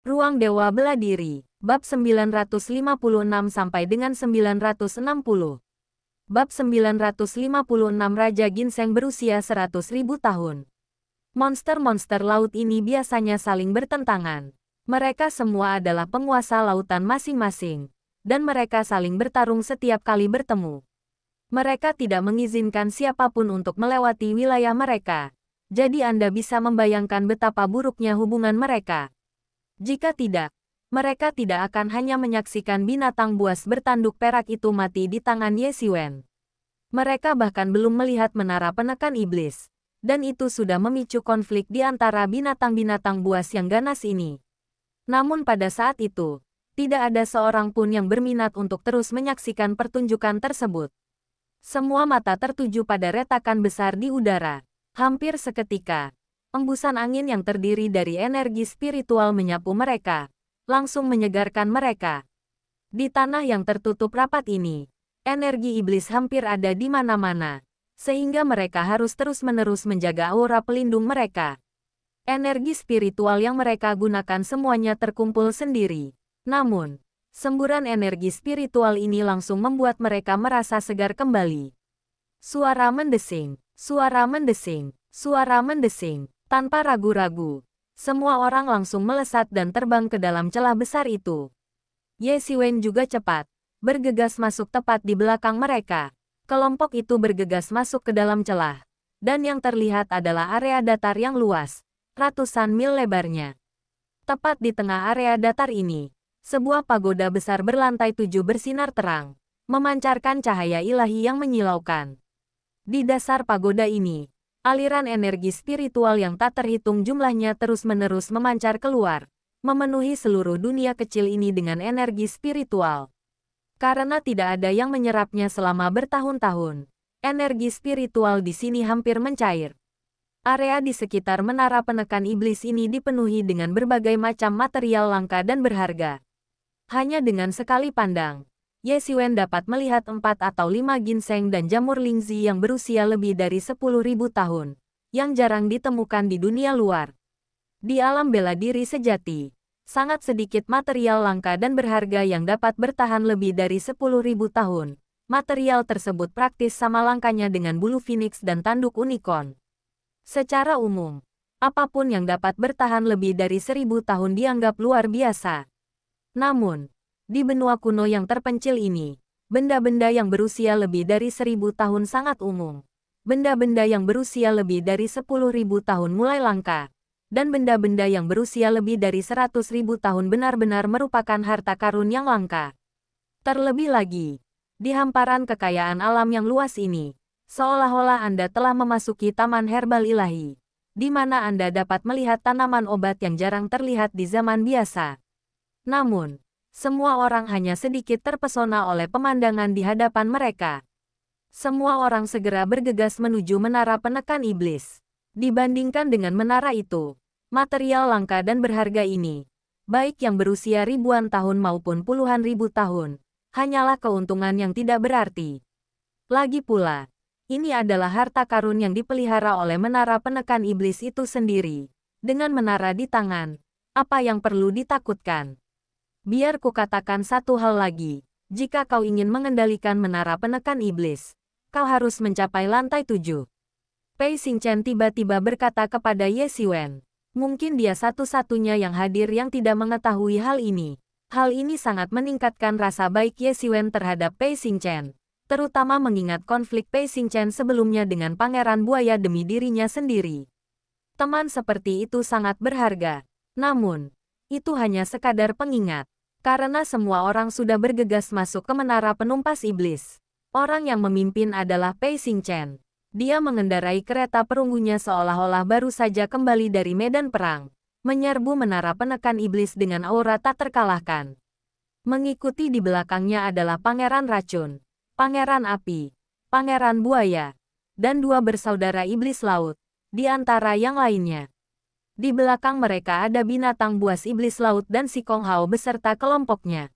Ruang Dewa Bela Diri, Bab 956 sampai dengan 960. Bab 956 Raja Ginseng berusia 100.000 tahun. Monster-monster laut ini biasanya saling bertentangan. Mereka semua adalah penguasa lautan masing-masing, dan mereka saling bertarung setiap kali bertemu. Mereka tidak mengizinkan siapapun untuk melewati wilayah mereka, jadi Anda bisa membayangkan betapa buruknya hubungan mereka. Jika tidak, mereka tidak akan hanya menyaksikan binatang buas bertanduk perak itu mati di tangan Ye Xiwen. Mereka bahkan belum melihat menara penekan iblis, dan itu sudah memicu konflik di antara binatang-binatang buas yang ganas ini. Namun pada saat itu, tidak ada seorang pun yang berminat untuk terus menyaksikan pertunjukan tersebut. Semua mata tertuju pada retakan besar di udara. Hampir seketika, embusan angin yang terdiri dari energi spiritual menyapu mereka, langsung menyegarkan mereka. Di tanah yang tertutup rapat ini, energi iblis hampir ada di mana-mana, sehingga mereka harus terus-menerus menjaga aura pelindung mereka. Energi spiritual yang mereka gunakan semuanya terkumpul sendiri. Namun, semburan energi spiritual ini langsung membuat mereka merasa segar kembali. Suara mendesing, suara mendesing, suara mendesing. Tanpa ragu-ragu, semua orang langsung melesat dan terbang ke dalam celah besar itu. Ye Xiwen juga cepat, bergegas masuk tepat di belakang mereka. Kelompok itu bergegas masuk ke dalam celah, dan yang terlihat adalah area datar yang luas, ratusan mil lebarnya. Tepat di tengah area datar ini, sebuah pagoda besar berlantai 7 bersinar terang, memancarkan cahaya ilahi yang menyilaukan. Di dasar pagoda ini, aliran energi spiritual yang tak terhitung jumlahnya terus-menerus memancar keluar, memenuhi seluruh dunia kecil ini dengan energi spiritual. Karena tidak ada yang menyerapnya selama bertahun-tahun, energi spiritual di sini hampir mencair. Area di sekitar menara penekan iblis ini dipenuhi dengan berbagai macam material langka dan berharga. Hanya dengan sekali pandang, Ye Xiwen dapat melihat 4 atau 5 ginseng dan jamur lingzi yang berusia lebih dari 10.000 tahun, yang jarang ditemukan di dunia luar. Di alam bela diri sejati, sangat sedikit material langka dan berharga yang dapat bertahan lebih dari 10.000 tahun. Material tersebut praktis sama langkanya dengan bulu phoenix dan tanduk unicorn. Secara umum, apapun yang dapat bertahan lebih dari 1.000 tahun dianggap luar biasa. Namun, di benua kuno yang terpencil ini, benda-benda yang berusia lebih dari 1.000 tahun sangat umum. Benda-benda yang berusia lebih dari 10.000 tahun mulai langka. Dan benda-benda yang berusia lebih dari 100.000 tahun benar-benar merupakan harta karun yang langka. Terlebih lagi, di hamparan kekayaan alam yang luas ini, seolah-olah Anda telah memasuki taman herbal ilahi, di mana Anda dapat melihat tanaman obat yang jarang terlihat di zaman biasa. Namun, semua orang hanya sedikit terpesona oleh pemandangan di hadapan mereka. Semua orang segera bergegas menuju menara penekan iblis. Dibandingkan dengan menara itu, material langka dan berharga ini, baik yang berusia ribuan tahun maupun puluhan ribu tahun, hanyalah keuntungan yang tidak berarti. Lagi pula, ini adalah harta karun yang dipelihara oleh menara penekan iblis itu sendiri. Dengan menara di tangan, apa yang perlu ditakutkan? Biar kukatakan satu hal lagi, jika kau ingin mengendalikan menara penekan iblis, kau harus mencapai lantai 7. Pei Xingchen tiba-tiba berkata kepada Ye Xiwen. Mungkin dia satu-satunya yang hadir yang tidak mengetahui hal ini. Hal ini sangat meningkatkan rasa baik Ye Xiwen terhadap Pei Xingchen, terutama mengingat konflik Pei Xingchen sebelumnya dengan Pangeran Buaya demi dirinya sendiri. Teman seperti itu sangat berharga. Namun, itu hanya sekadar pengingat. Karena semua orang sudah bergegas masuk ke menara penumpas iblis. Orang yang memimpin adalah Pei Xingchen. Dia mengendarai kereta perunggunya seolah-olah baru saja kembali dari medan perang, menyerbu menara penekan iblis dengan aura tak terkalahkan. Mengikuti di belakangnya adalah Pangeran Racun, Pangeran Api, Pangeran Buaya, dan 2 bersaudara iblis laut, di antara yang lainnya. Di belakang mereka ada binatang buas iblis laut dan si Kong Hao beserta kelompoknya.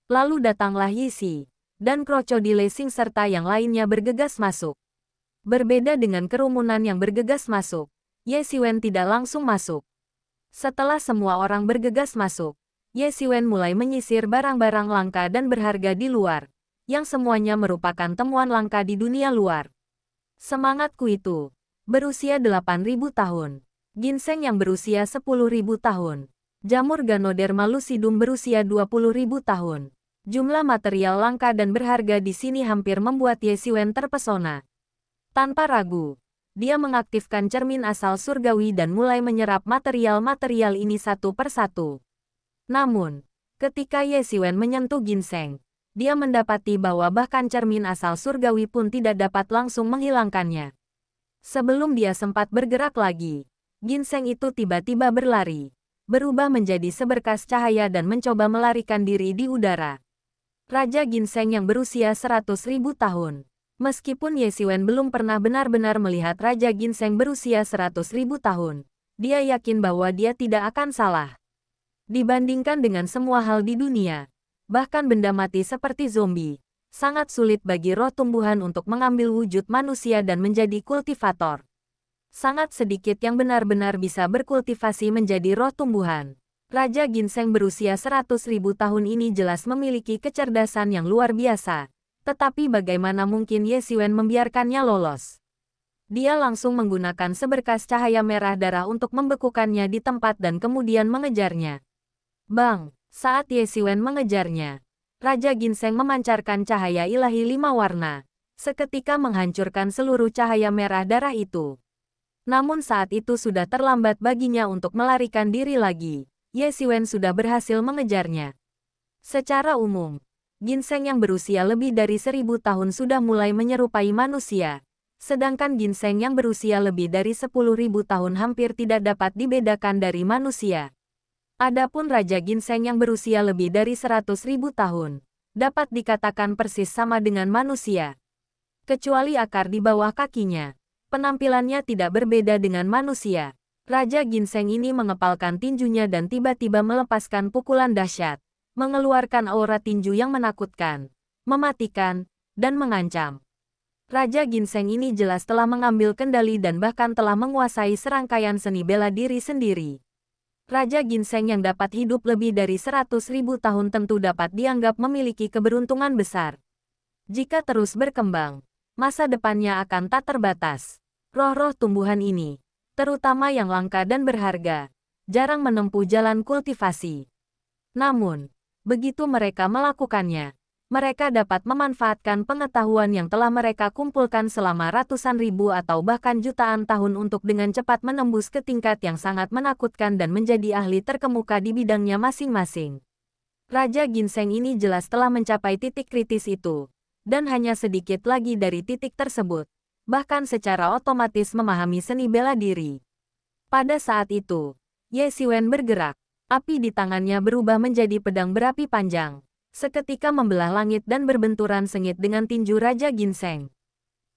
Lalu datanglah Yi Si, dan Krokodil Sing serta yang lainnya bergegas masuk. Berbeda dengan kerumunan yang bergegas masuk, Ye Xiwen tidak langsung masuk. Setelah semua orang bergegas masuk, Ye Xiwen mulai menyisir barang-barang langka dan berharga di luar, yang semuanya merupakan temuan langka di dunia luar. Semangatku itu berusia 8.000 tahun. Ginseng yang berusia 10.000 tahun. Jamur Ganoderma lucidum berusia 20.000 tahun. Jumlah material langka dan berharga di sini hampir membuat Ye Xiwen terpesona. Tanpa ragu, dia mengaktifkan cermin asal surgawi dan mulai menyerap material-material ini satu persatu. Namun, ketika Ye Xiwen menyentuh ginseng, dia mendapati bahwa bahkan cermin asal surgawi pun tidak dapat langsung menghilangkannya. Sebelum dia sempat bergerak lagi, ginseng itu tiba-tiba berlari, berubah menjadi seberkas cahaya dan mencoba melarikan diri di udara. Raja Ginseng yang berusia 100.000 tahun. Meskipun Ye Xiwen belum pernah benar-benar melihat Raja Ginseng berusia 100.000 tahun, dia yakin bahwa dia tidak akan salah. Dibandingkan dengan semua hal di dunia, bahkan benda mati seperti zombie, sangat sulit bagi roh tumbuhan untuk mengambil wujud manusia dan menjadi kultivator. Sangat sedikit yang benar-benar bisa berkultivasi menjadi roh tumbuhan. Raja Ginseng berusia 100.000 tahun ini jelas memiliki kecerdasan yang luar biasa, tetapi bagaimana mungkin Ye Xiwen membiarkannya lolos? Dia langsung menggunakan seberkas cahaya merah darah untuk membekukannya di tempat dan kemudian mengejarnya. Bang! Saat Ye Xiwen mengejarnya, Raja Ginseng memancarkan cahaya ilahi 5 warna, seketika menghancurkan seluruh cahaya merah darah itu. Namun saat itu sudah terlambat baginya untuk melarikan diri lagi. Ye Xiwen sudah berhasil mengejarnya. Secara umum, ginseng yang berusia lebih dari 1.000 tahun sudah mulai menyerupai manusia, sedangkan ginseng yang berusia lebih dari 10.000 tahun hampir tidak dapat dibedakan dari manusia. Adapun Raja Ginseng yang berusia lebih dari 100.000 tahun, dapat dikatakan persis sama dengan manusia. Kecuali akar di bawah kakinya, penampilannya tidak berbeda dengan manusia. Raja Ginseng ini mengepalkan tinjunya dan tiba-tiba melepaskan pukulan dahsyat, mengeluarkan aura tinju yang menakutkan, mematikan, dan mengancam. Raja Ginseng ini jelas telah mengambil kendali dan bahkan telah menguasai serangkaian seni bela diri sendiri. Raja Ginseng yang dapat hidup lebih dari 100.000 tahun tentu dapat dianggap memiliki keberuntungan besar. Jika terus berkembang, masa depannya akan tak terbatas. Roh-roh tumbuhan ini, terutama yang langka dan berharga, jarang menempuh jalan kultivasi. Namun, begitu mereka melakukannya, mereka dapat memanfaatkan pengetahuan yang telah mereka kumpulkan selama ratusan ribu atau bahkan jutaan tahun untuk dengan cepat menembus ke tingkat yang sangat menakutkan dan menjadi ahli terkemuka di bidangnya masing-masing. Raja Ginseng ini jelas telah mencapai titik kritis itu, dan hanya sedikit lagi dari titik tersebut, bahkan secara otomatis memahami seni bela diri. Pada saat itu, Ye Xiwen bergerak, api di tangannya berubah menjadi pedang berapi panjang, seketika membelah langit dan berbenturan sengit dengan tinju Raja Ginseng.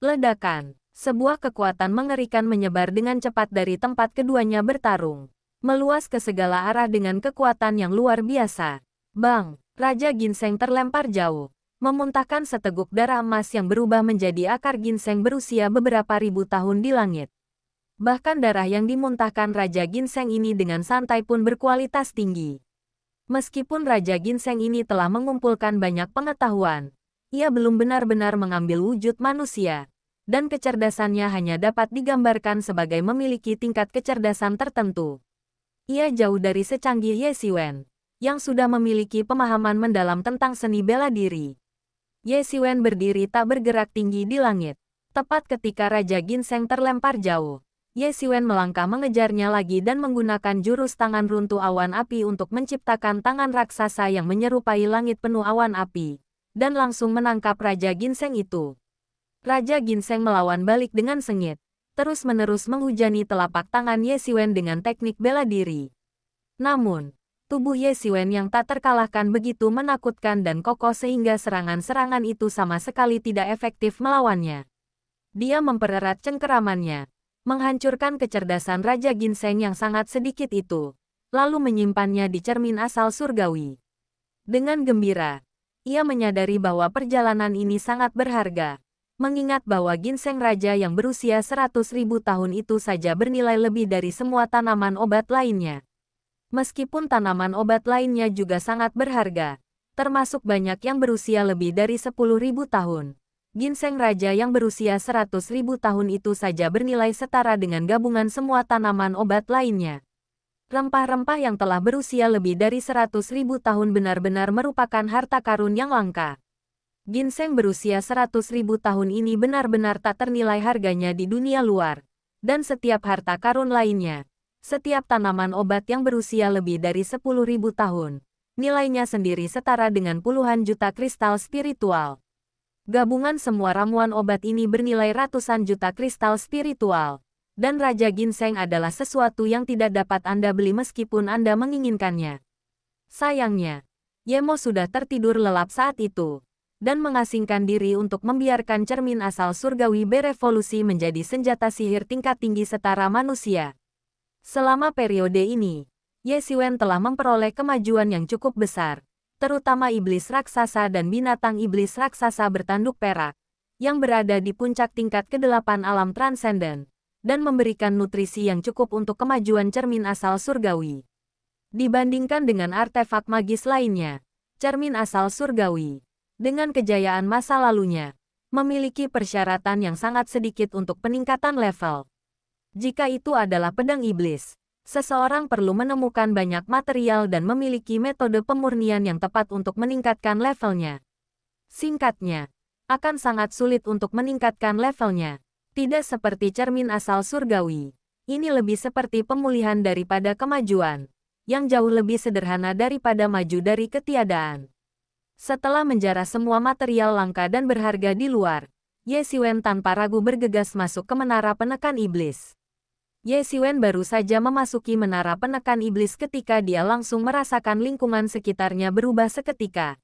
Ledakan, sebuah kekuatan mengerikan menyebar dengan cepat dari tempat keduanya bertarung, meluas ke segala arah dengan kekuatan yang luar biasa. Bang! Raja Ginseng terlempar jauh, memuntahkan seteguk darah emas yang berubah menjadi akar ginseng berusia beberapa ribu tahun di langit. Bahkan darah yang dimuntahkan Raja Ginseng ini dengan santai pun berkualitas tinggi. Meskipun Raja Ginseng ini telah mengumpulkan banyak pengetahuan, ia belum benar-benar mengambil wujud manusia, dan kecerdasannya hanya dapat digambarkan sebagai memiliki tingkat kecerdasan tertentu. Ia jauh dari secanggih Ye Xiwen, yang sudah memiliki pemahaman mendalam tentang seni bela diri. Ye Xiwen berdiri tak bergerak tinggi di langit. Tepat ketika Raja Ginseng terlempar jauh, Ye Xiwen melangkah mengejarnya lagi dan menggunakan jurus tangan runtuh awan api untuk menciptakan tangan raksasa yang menyerupai langit penuh awan api, dan langsung menangkap Raja Ginseng itu. Raja Ginseng melawan balik dengan sengit, terus-menerus menghujani telapak tangan Ye Xiwen dengan teknik bela diri. Namun, tubuh Ye Xiwen yang tak terkalahkan begitu menakutkan dan kokoh sehingga serangan-serangan itu sama sekali tidak efektif melawannya. Dia mempererat cengkeramannya, menghancurkan kecerdasan Raja Ginseng yang sangat sedikit itu, lalu menyimpannya di cermin asal surgawi. Dengan gembira, ia menyadari bahwa perjalanan ini sangat berharga, mengingat bahwa ginseng raja yang berusia 100.000 tahun itu saja bernilai lebih dari semua tanaman obat lainnya. Meskipun tanaman obat lainnya juga sangat berharga, termasuk banyak yang berusia lebih dari 10.000 tahun. Ginseng raja yang berusia 100.000 tahun itu saja bernilai setara dengan gabungan semua tanaman obat lainnya. Rempah-rempah yang telah berusia lebih dari 100.000 tahun benar-benar merupakan harta karun yang langka. Ginseng berusia 100.000 tahun ini benar-benar tak ternilai harganya di dunia luar. Dan setiap harta karun lainnya, setiap tanaman obat yang berusia lebih dari 10.000 tahun, nilainya sendiri setara dengan puluhan juta kristal spiritual. Gabungan semua ramuan obat ini bernilai ratusan juta kristal spiritual. Dan Raja Ginseng adalah sesuatu yang tidak dapat Anda beli meskipun Anda menginginkannya. Sayangnya, Yemo sudah tertidur lelap saat itu, dan mengasingkan diri untuk membiarkan cermin asal surgawi berevolusi menjadi senjata sihir tingkat tinggi setara manusia. Selama periode ini, Ye Xiwen telah memperoleh kemajuan yang cukup besar, terutama iblis raksasa dan binatang iblis raksasa bertanduk perak, yang berada di puncak tingkat ke-8 alam transenden, dan memberikan nutrisi yang cukup untuk kemajuan cermin asal surgawi. Dibandingkan dengan artefak magis lainnya, cermin asal surgawi, dengan kejayaan masa lalunya, memiliki persyaratan yang sangat sedikit untuk peningkatan level. Jika itu adalah pedang iblis, seseorang perlu menemukan banyak material dan memiliki metode pemurnian yang tepat untuk meningkatkan levelnya. Singkatnya, akan sangat sulit untuk meningkatkan levelnya. Tidak seperti cermin asal surgawi. Ini lebih seperti pemulihan daripada kemajuan, yang jauh lebih sederhana daripada maju dari ketiadaan. Setelah menjarah semua material langka dan berharga di luar, Ye Xiwen tanpa ragu bergegas masuk ke menara penekan iblis. Ye Xiwen baru saja memasuki menara penekan iblis ketika dia langsung merasakan lingkungan sekitarnya berubah seketika.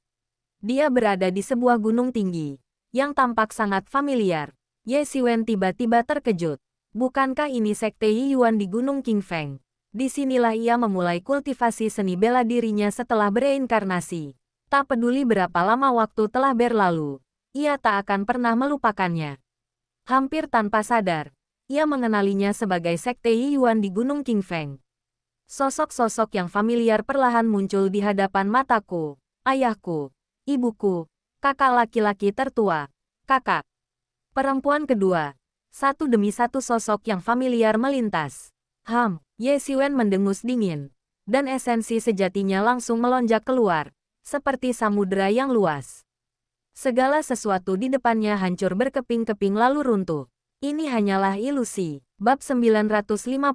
Dia berada di sebuah gunung tinggi, yang tampak sangat familiar. Ye Xiwen tiba-tiba terkejut. Bukankah ini sekte Yiyuan di Gunung Qingfeng? Disinilah ia memulai kultivasi seni bela dirinya setelah bereinkarnasi. Tak peduli berapa lama waktu telah berlalu, ia tak akan pernah melupakannya. Hampir tanpa sadar, ia mengenalinya sebagai sekte Yiyuan di Gunung Qingfeng. Sosok-sosok yang familiar perlahan muncul di hadapan mataku. Ayahku, ibuku, kakak laki-laki tertua, kakak. Perempuan kedua. Satu demi satu sosok yang familiar melintas. Ye Xiwen mendengus dingin. Dan esensi sejatinya langsung melonjak keluar, seperti samudera yang luas. Segala sesuatu di depannya hancur berkeping-keping lalu runtuh. Ini hanyalah ilusi. Bab 957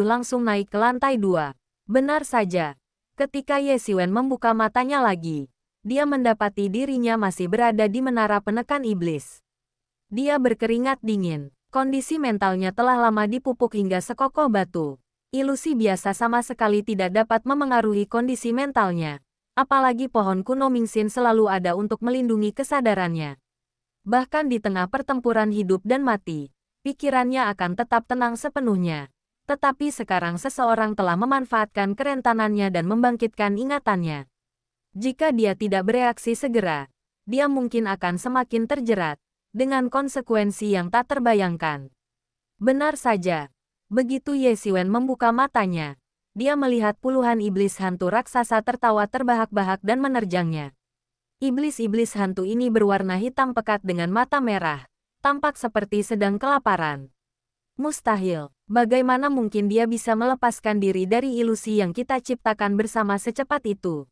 langsung naik ke lantai 2. Benar saja. Ketika Ye Xiwen membuka matanya lagi, dia mendapati dirinya masih berada di menara penekan iblis. Dia berkeringat dingin. Kondisi mentalnya telah lama dipupuk hingga sekokoh batu. Ilusi biasa sama sekali tidak dapat memengaruhi kondisi mentalnya. Apalagi pohon kuno Mingxin selalu ada untuk melindungi kesadarannya. Bahkan di tengah pertempuran hidup dan mati, pikirannya akan tetap tenang sepenuhnya. Tetapi sekarang seseorang telah memanfaatkan kerentanannya dan membangkitkan ingatannya. Jika dia tidak bereaksi segera, dia mungkin akan semakin terjerat, dengan konsekuensi yang tak terbayangkan. Benar saja. Begitu Ye Xiwen membuka matanya, dia melihat puluhan iblis hantu raksasa tertawa terbahak-bahak dan menerjangnya. Iblis-iblis hantu ini berwarna hitam pekat dengan mata merah, tampak seperti sedang kelaparan. Mustahil, bagaimana mungkin dia bisa melepaskan diri dari ilusi yang kita ciptakan bersama secepat itu?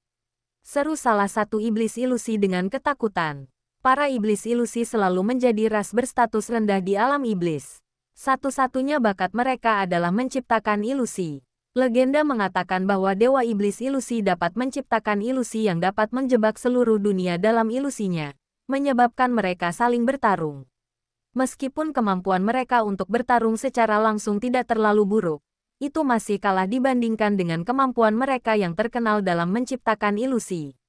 Seru salah satu iblis ilusi dengan ketakutan. Para iblis ilusi selalu menjadi ras berstatus rendah di alam iblis. Satu-satunya bakat mereka adalah menciptakan ilusi. Legenda mengatakan bahwa Dewa Iblis Ilusi dapat menciptakan ilusi yang dapat menjebak seluruh dunia dalam ilusinya, menyebabkan mereka saling bertarung. Meskipun kemampuan mereka untuk bertarung secara langsung tidak terlalu buruk, itu masih kalah dibandingkan dengan kemampuan mereka yang terkenal dalam menciptakan ilusi.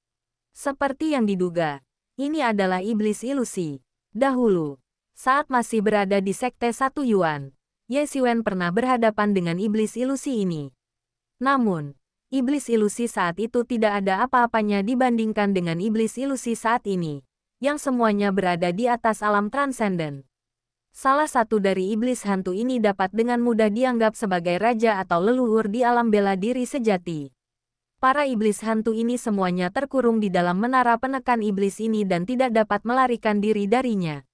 Seperti yang diduga, ini adalah Iblis Ilusi. Dahulu, saat masih berada di Sekte Satu Yuan, Ye Xiwen pernah berhadapan dengan Iblis Ilusi ini. Namun, iblis ilusi saat itu tidak ada apa-apanya dibandingkan dengan iblis ilusi saat ini, yang semuanya berada di atas alam transenden. Salah satu dari iblis hantu ini dapat dengan mudah dianggap sebagai raja atau leluhur di alam bela diri sejati. Para iblis hantu ini semuanya terkurung di dalam menara penekan iblis ini dan tidak dapat melarikan diri darinya.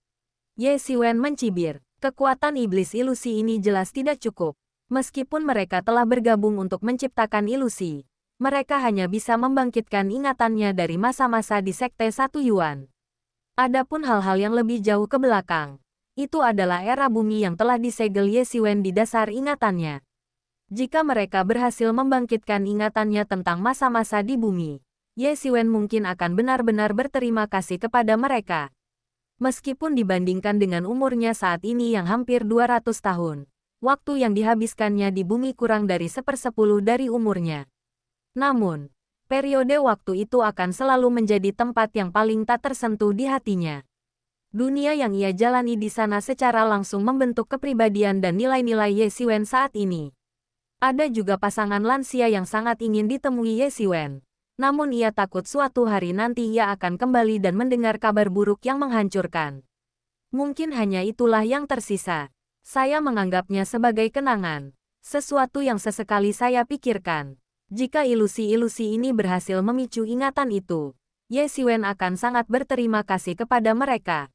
Ye Xiwen mencibir. Kekuatan iblis ilusi ini jelas tidak cukup. Meskipun mereka telah bergabung untuk menciptakan ilusi, mereka hanya bisa membangkitkan ingatannya dari masa-masa di Sekte Satu Yuan. Adapun hal-hal yang lebih jauh ke belakang, itu adalah era bumi yang telah disegel Ye Xiwen di dasar ingatannya. Jika mereka berhasil membangkitkan ingatannya tentang masa-masa di bumi, Ye Xiwen mungkin akan benar-benar berterima kasih kepada mereka. Meskipun dibandingkan dengan umurnya saat ini yang hampir 200 tahun, waktu yang dihabiskannya di bumi kurang dari 1/10 dari umurnya. Namun, periode waktu itu akan selalu menjadi tempat yang paling tak tersentuh di hatinya. Dunia yang ia jalani di sana secara langsung membentuk kepribadian dan nilai-nilai Ye Xiwen saat ini. Ada juga pasangan lansia yang sangat ingin ditemui Ye Xiwen. Namun ia takut suatu hari nanti ia akan kembali dan mendengar kabar buruk yang menghancurkan. Mungkin hanya itulah yang tersisa. Saya menganggapnya sebagai kenangan. Sesuatu yang sesekali saya pikirkan. Jika ilusi-ilusi ini berhasil memicu ingatan itu, Ye Xiwen akan sangat berterima kasih kepada mereka.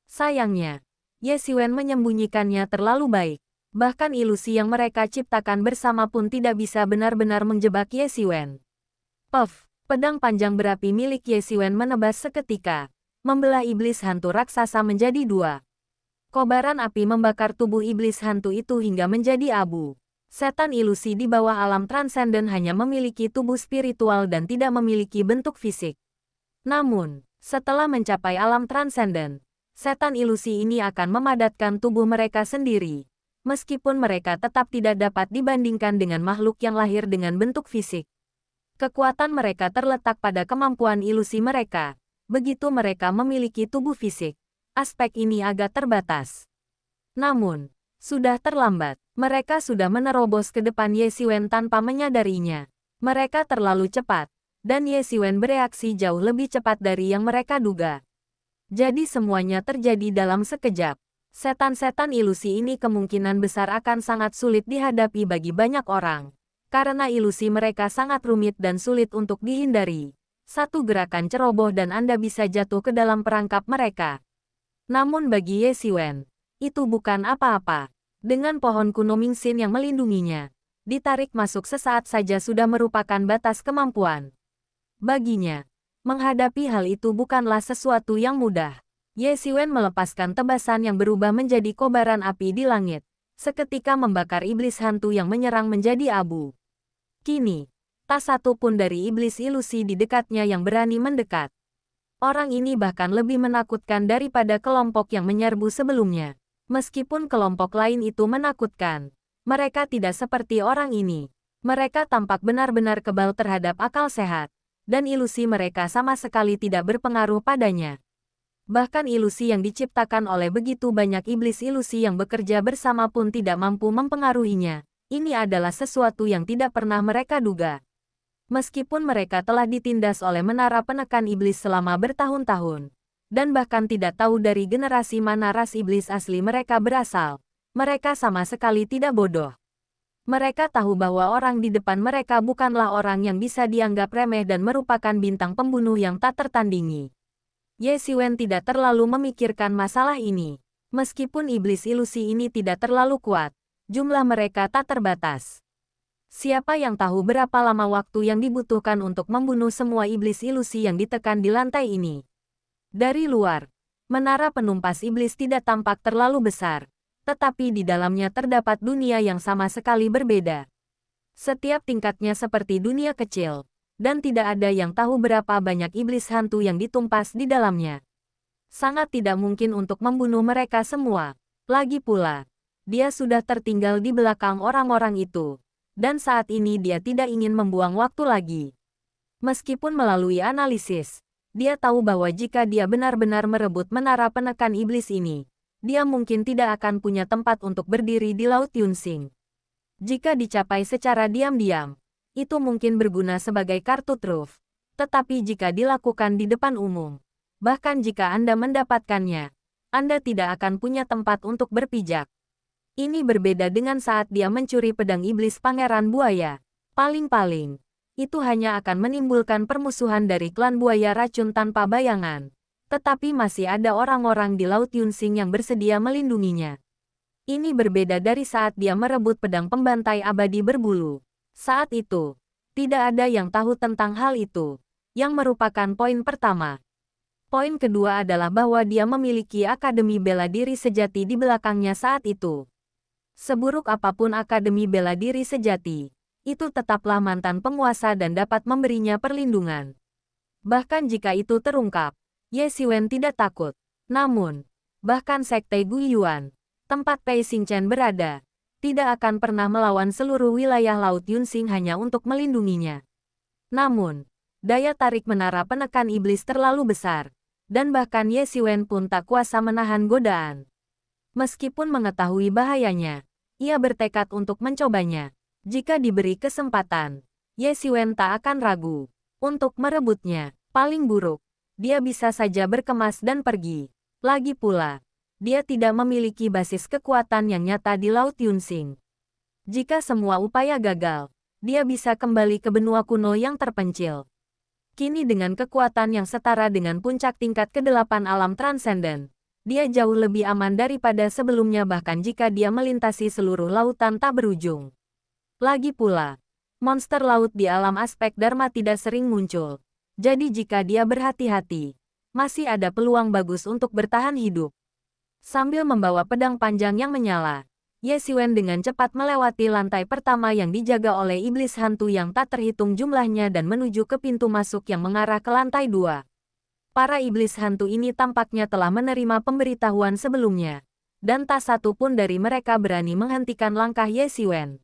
Sayangnya, Ye Xiwen menyembunyikannya terlalu baik. Bahkan ilusi yang mereka ciptakan bersama pun tidak bisa benar-benar menjebak Ye Xiwen. Puff, pedang panjang berapi milik Ye Xiwen menebas seketika, membelah iblis hantu raksasa menjadi dua. Kobaran api membakar tubuh iblis hantu itu hingga menjadi abu. Setan ilusi di bawah alam transenden hanya memiliki tubuh spiritual dan tidak memiliki bentuk fisik. Namun, setelah mencapai alam transenden, setan ilusi ini akan memadatkan tubuh mereka sendiri, meskipun mereka tetap tidak dapat dibandingkan dengan makhluk yang lahir dengan bentuk fisik. Kekuatan mereka terletak pada kemampuan ilusi mereka. Begitu mereka memiliki tubuh fisik, aspek ini agak terbatas. Namun, sudah terlambat. Mereka sudah menerobos ke depan Ye Xiwen tanpa menyadarinya. Mereka terlalu cepat, dan Ye Xiwen bereaksi jauh lebih cepat dari yang mereka duga. Jadi semuanya terjadi dalam sekejap. Setan-setan ilusi ini kemungkinan besar akan sangat sulit dihadapi bagi banyak orang. Karena ilusi mereka sangat rumit dan sulit untuk dihindari. Satu gerakan ceroboh dan Anda bisa jatuh ke dalam perangkap mereka. Namun bagi Ye Xiwen, itu bukan apa-apa. Dengan pohon kuno Mingxin yang melindunginya, ditarik masuk sesaat saja sudah merupakan batas kemampuan. Baginya, menghadapi hal itu bukanlah sesuatu yang mudah. Ye Xiwen melepaskan tebasan yang berubah menjadi kobaran api di langit, seketika membakar iblis hantu yang menyerang menjadi abu. Kini, tak satu pun dari iblis ilusi di dekatnya yang berani mendekat. Orang ini bahkan lebih menakutkan daripada kelompok yang menyerbu sebelumnya. Meskipun kelompok lain itu menakutkan, mereka tidak seperti orang ini. Mereka tampak benar-benar kebal terhadap akal sehat, dan ilusi mereka sama sekali tidak berpengaruh padanya. Bahkan ilusi yang diciptakan oleh begitu banyak iblis ilusi yang bekerja bersama pun tidak mampu mempengaruhinya. Ini adalah sesuatu yang tidak pernah mereka duga. Meskipun mereka telah ditindas oleh menara penekan iblis selama bertahun-tahun, dan bahkan tidak tahu dari generasi mana ras iblis asli mereka berasal, mereka sama sekali tidak bodoh. Mereka tahu bahwa orang di depan mereka bukanlah orang yang bisa dianggap remeh dan merupakan bintang pembunuh yang tak tertandingi. Ye Xiwen tidak terlalu memikirkan masalah ini. Meskipun iblis ilusi ini tidak terlalu kuat, jumlah mereka tak terbatas. Siapa yang tahu berapa lama waktu yang dibutuhkan untuk membunuh semua iblis ilusi yang ditekan di lantai ini? Dari luar, menara penumpas iblis tidak tampak terlalu besar, tetapi di dalamnya terdapat dunia yang sama sekali berbeda. Setiap tingkatnya seperti dunia kecil, dan tidak ada yang tahu berapa banyak iblis hantu yang ditumpas di dalamnya. Sangat tidak mungkin untuk membunuh mereka semua. Lagi pula, dia sudah tertinggal di belakang orang-orang itu, dan saat ini dia tidak ingin membuang waktu lagi. Meskipun melalui analisis, dia tahu bahwa jika dia benar-benar merebut menara penekan iblis ini, dia mungkin tidak akan punya tempat untuk berdiri di Laut Yunsing. Jika dicapai secara diam-diam, itu mungkin berguna sebagai kartu truf. Tetapi jika dilakukan di depan umum, bahkan jika Anda mendapatkannya, Anda tidak akan punya tempat untuk berpijak. Ini berbeda dengan saat dia mencuri pedang iblis Pangeran Buaya. Paling-paling, itu hanya akan menimbulkan permusuhan dari klan buaya racun tanpa bayangan. Tetapi masih ada orang-orang di Laut Yunsing yang bersedia melindunginya. Ini berbeda dari saat dia merebut pedang pembantai abadi berbulu. Saat itu, tidak ada yang tahu tentang hal itu, yang merupakan poin pertama. Poin kedua adalah bahwa dia memiliki akademi bela diri sejati di belakangnya saat itu. Seburuk apapun akademi bela diri sejati, itu tetaplah mantan penguasa dan dapat memberinya perlindungan. Bahkan jika itu terungkap, Ye Xiwen tidak takut. Namun, bahkan Sekte Guiyuan, tempat Pei Xingchen berada, tidak akan pernah melawan seluruh wilayah Laut Yunsing hanya untuk melindunginya. Namun, daya tarik menara penekan iblis terlalu besar, dan bahkan Ye Xiwen pun tak kuasa menahan godaan. Meskipun mengetahui bahayanya, ia bertekad untuk mencobanya. Jika diberi kesempatan, Ye Xiwen tak akan ragu untuk merebutnya. Paling buruk, dia bisa saja berkemas dan pergi. Lagi pula, dia tidak memiliki basis kekuatan yang nyata di Laut Yunsing. Jika semua upaya gagal, dia bisa kembali ke benua kuno yang terpencil. Kini dengan kekuatan yang setara dengan puncak tingkat ke-8 alam transenden, dia jauh lebih aman daripada sebelumnya bahkan jika dia melintasi seluruh lautan tak berujung. Lagi pula, monster laut di alam aspek Dharma tidak sering muncul. Jadi jika dia berhati-hati, masih ada peluang bagus untuk bertahan hidup. Sambil membawa pedang panjang yang menyala, Ye Xiwen dengan cepat melewati lantai pertama yang dijaga oleh iblis hantu yang tak terhitung jumlahnya dan menuju ke pintu masuk yang mengarah ke lantai 2. Para iblis hantu ini tampaknya telah menerima pemberitahuan sebelumnya, dan tak satu pun dari mereka berani menghentikan langkah Ye Xiwen.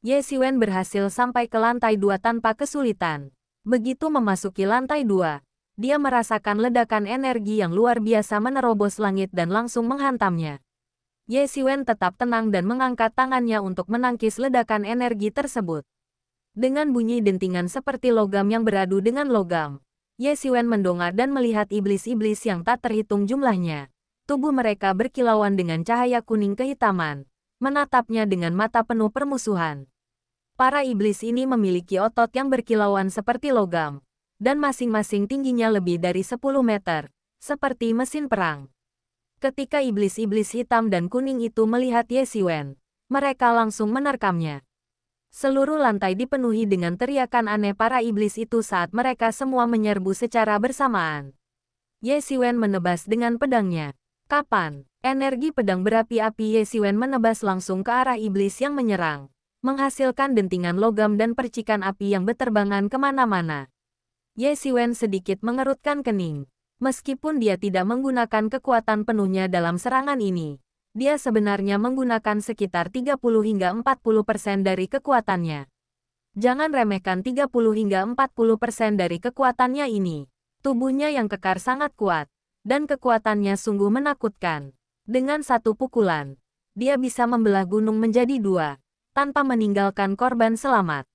Ye Xiwen berhasil sampai ke lantai 2 tanpa kesulitan. Begitu memasuki lantai 2, dia merasakan ledakan energi yang luar biasa menerobos langit dan langsung menghantamnya. Ye Xiwen tetap tenang dan mengangkat tangannya untuk menangkis ledakan energi tersebut. Dengan bunyi dentingan seperti logam yang beradu dengan logam, Ye Xiwen mendongak dan melihat iblis-iblis yang tak terhitung jumlahnya. Tubuh mereka berkilauan dengan cahaya kuning kehitaman, menatapnya dengan mata penuh permusuhan. Para iblis ini memiliki otot yang berkilauan seperti logam, dan masing-masing tingginya lebih dari 10 meter, seperti mesin perang. Ketika iblis-iblis hitam dan kuning itu melihat Ye Xiwen, mereka langsung menerkamnya. Seluruh lantai dipenuhi dengan teriakan aneh para iblis itu saat mereka semua menyerbu secara bersamaan. Ye Xiwen menebas dengan pedangnya. Kapan? Energi pedang berapi-api Ye Xiwen menebas langsung ke arah iblis yang menyerang, menghasilkan dentingan logam dan percikan api yang berterbangan kemana-mana. Ye Xiwen sedikit mengerutkan kening. Meskipun dia tidak menggunakan kekuatan penuhnya dalam serangan ini, dia sebenarnya menggunakan sekitar 30 hingga 40% dari kekuatannya. Jangan remehkan 30 hingga 40% dari kekuatannya ini. Tubuhnya yang kekar sangat kuat, dan kekuatannya sungguh menakutkan. Dengan satu pukulan, dia bisa membelah gunung menjadi 2. Tanpa meninggalkan korban selamat.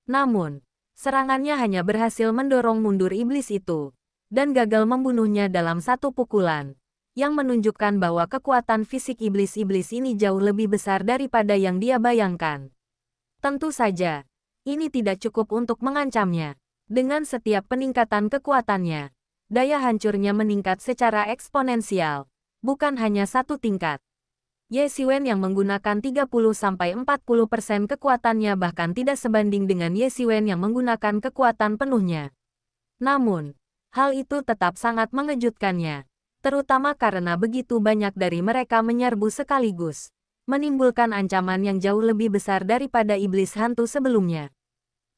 Namun, serangannya hanya berhasil mendorong mundur iblis itu, dan gagal membunuhnya dalam satu pukulan, yang menunjukkan bahwa kekuatan fisik iblis-iblis ini jauh lebih besar daripada yang dia bayangkan. Tentu saja, ini tidak cukup untuk mengancamnya. Dengan setiap peningkatan kekuatannya, daya hancurnya meningkat secara eksponensial, bukan hanya satu tingkat. Ye Xiwen yang menggunakan 30-40% kekuatannya bahkan tidak sebanding dengan Ye Xiwen yang menggunakan kekuatan penuhnya. Namun, hal itu tetap sangat mengejutkannya, terutama karena begitu banyak dari mereka menyerbu sekaligus, menimbulkan ancaman yang jauh lebih besar daripada iblis hantu sebelumnya.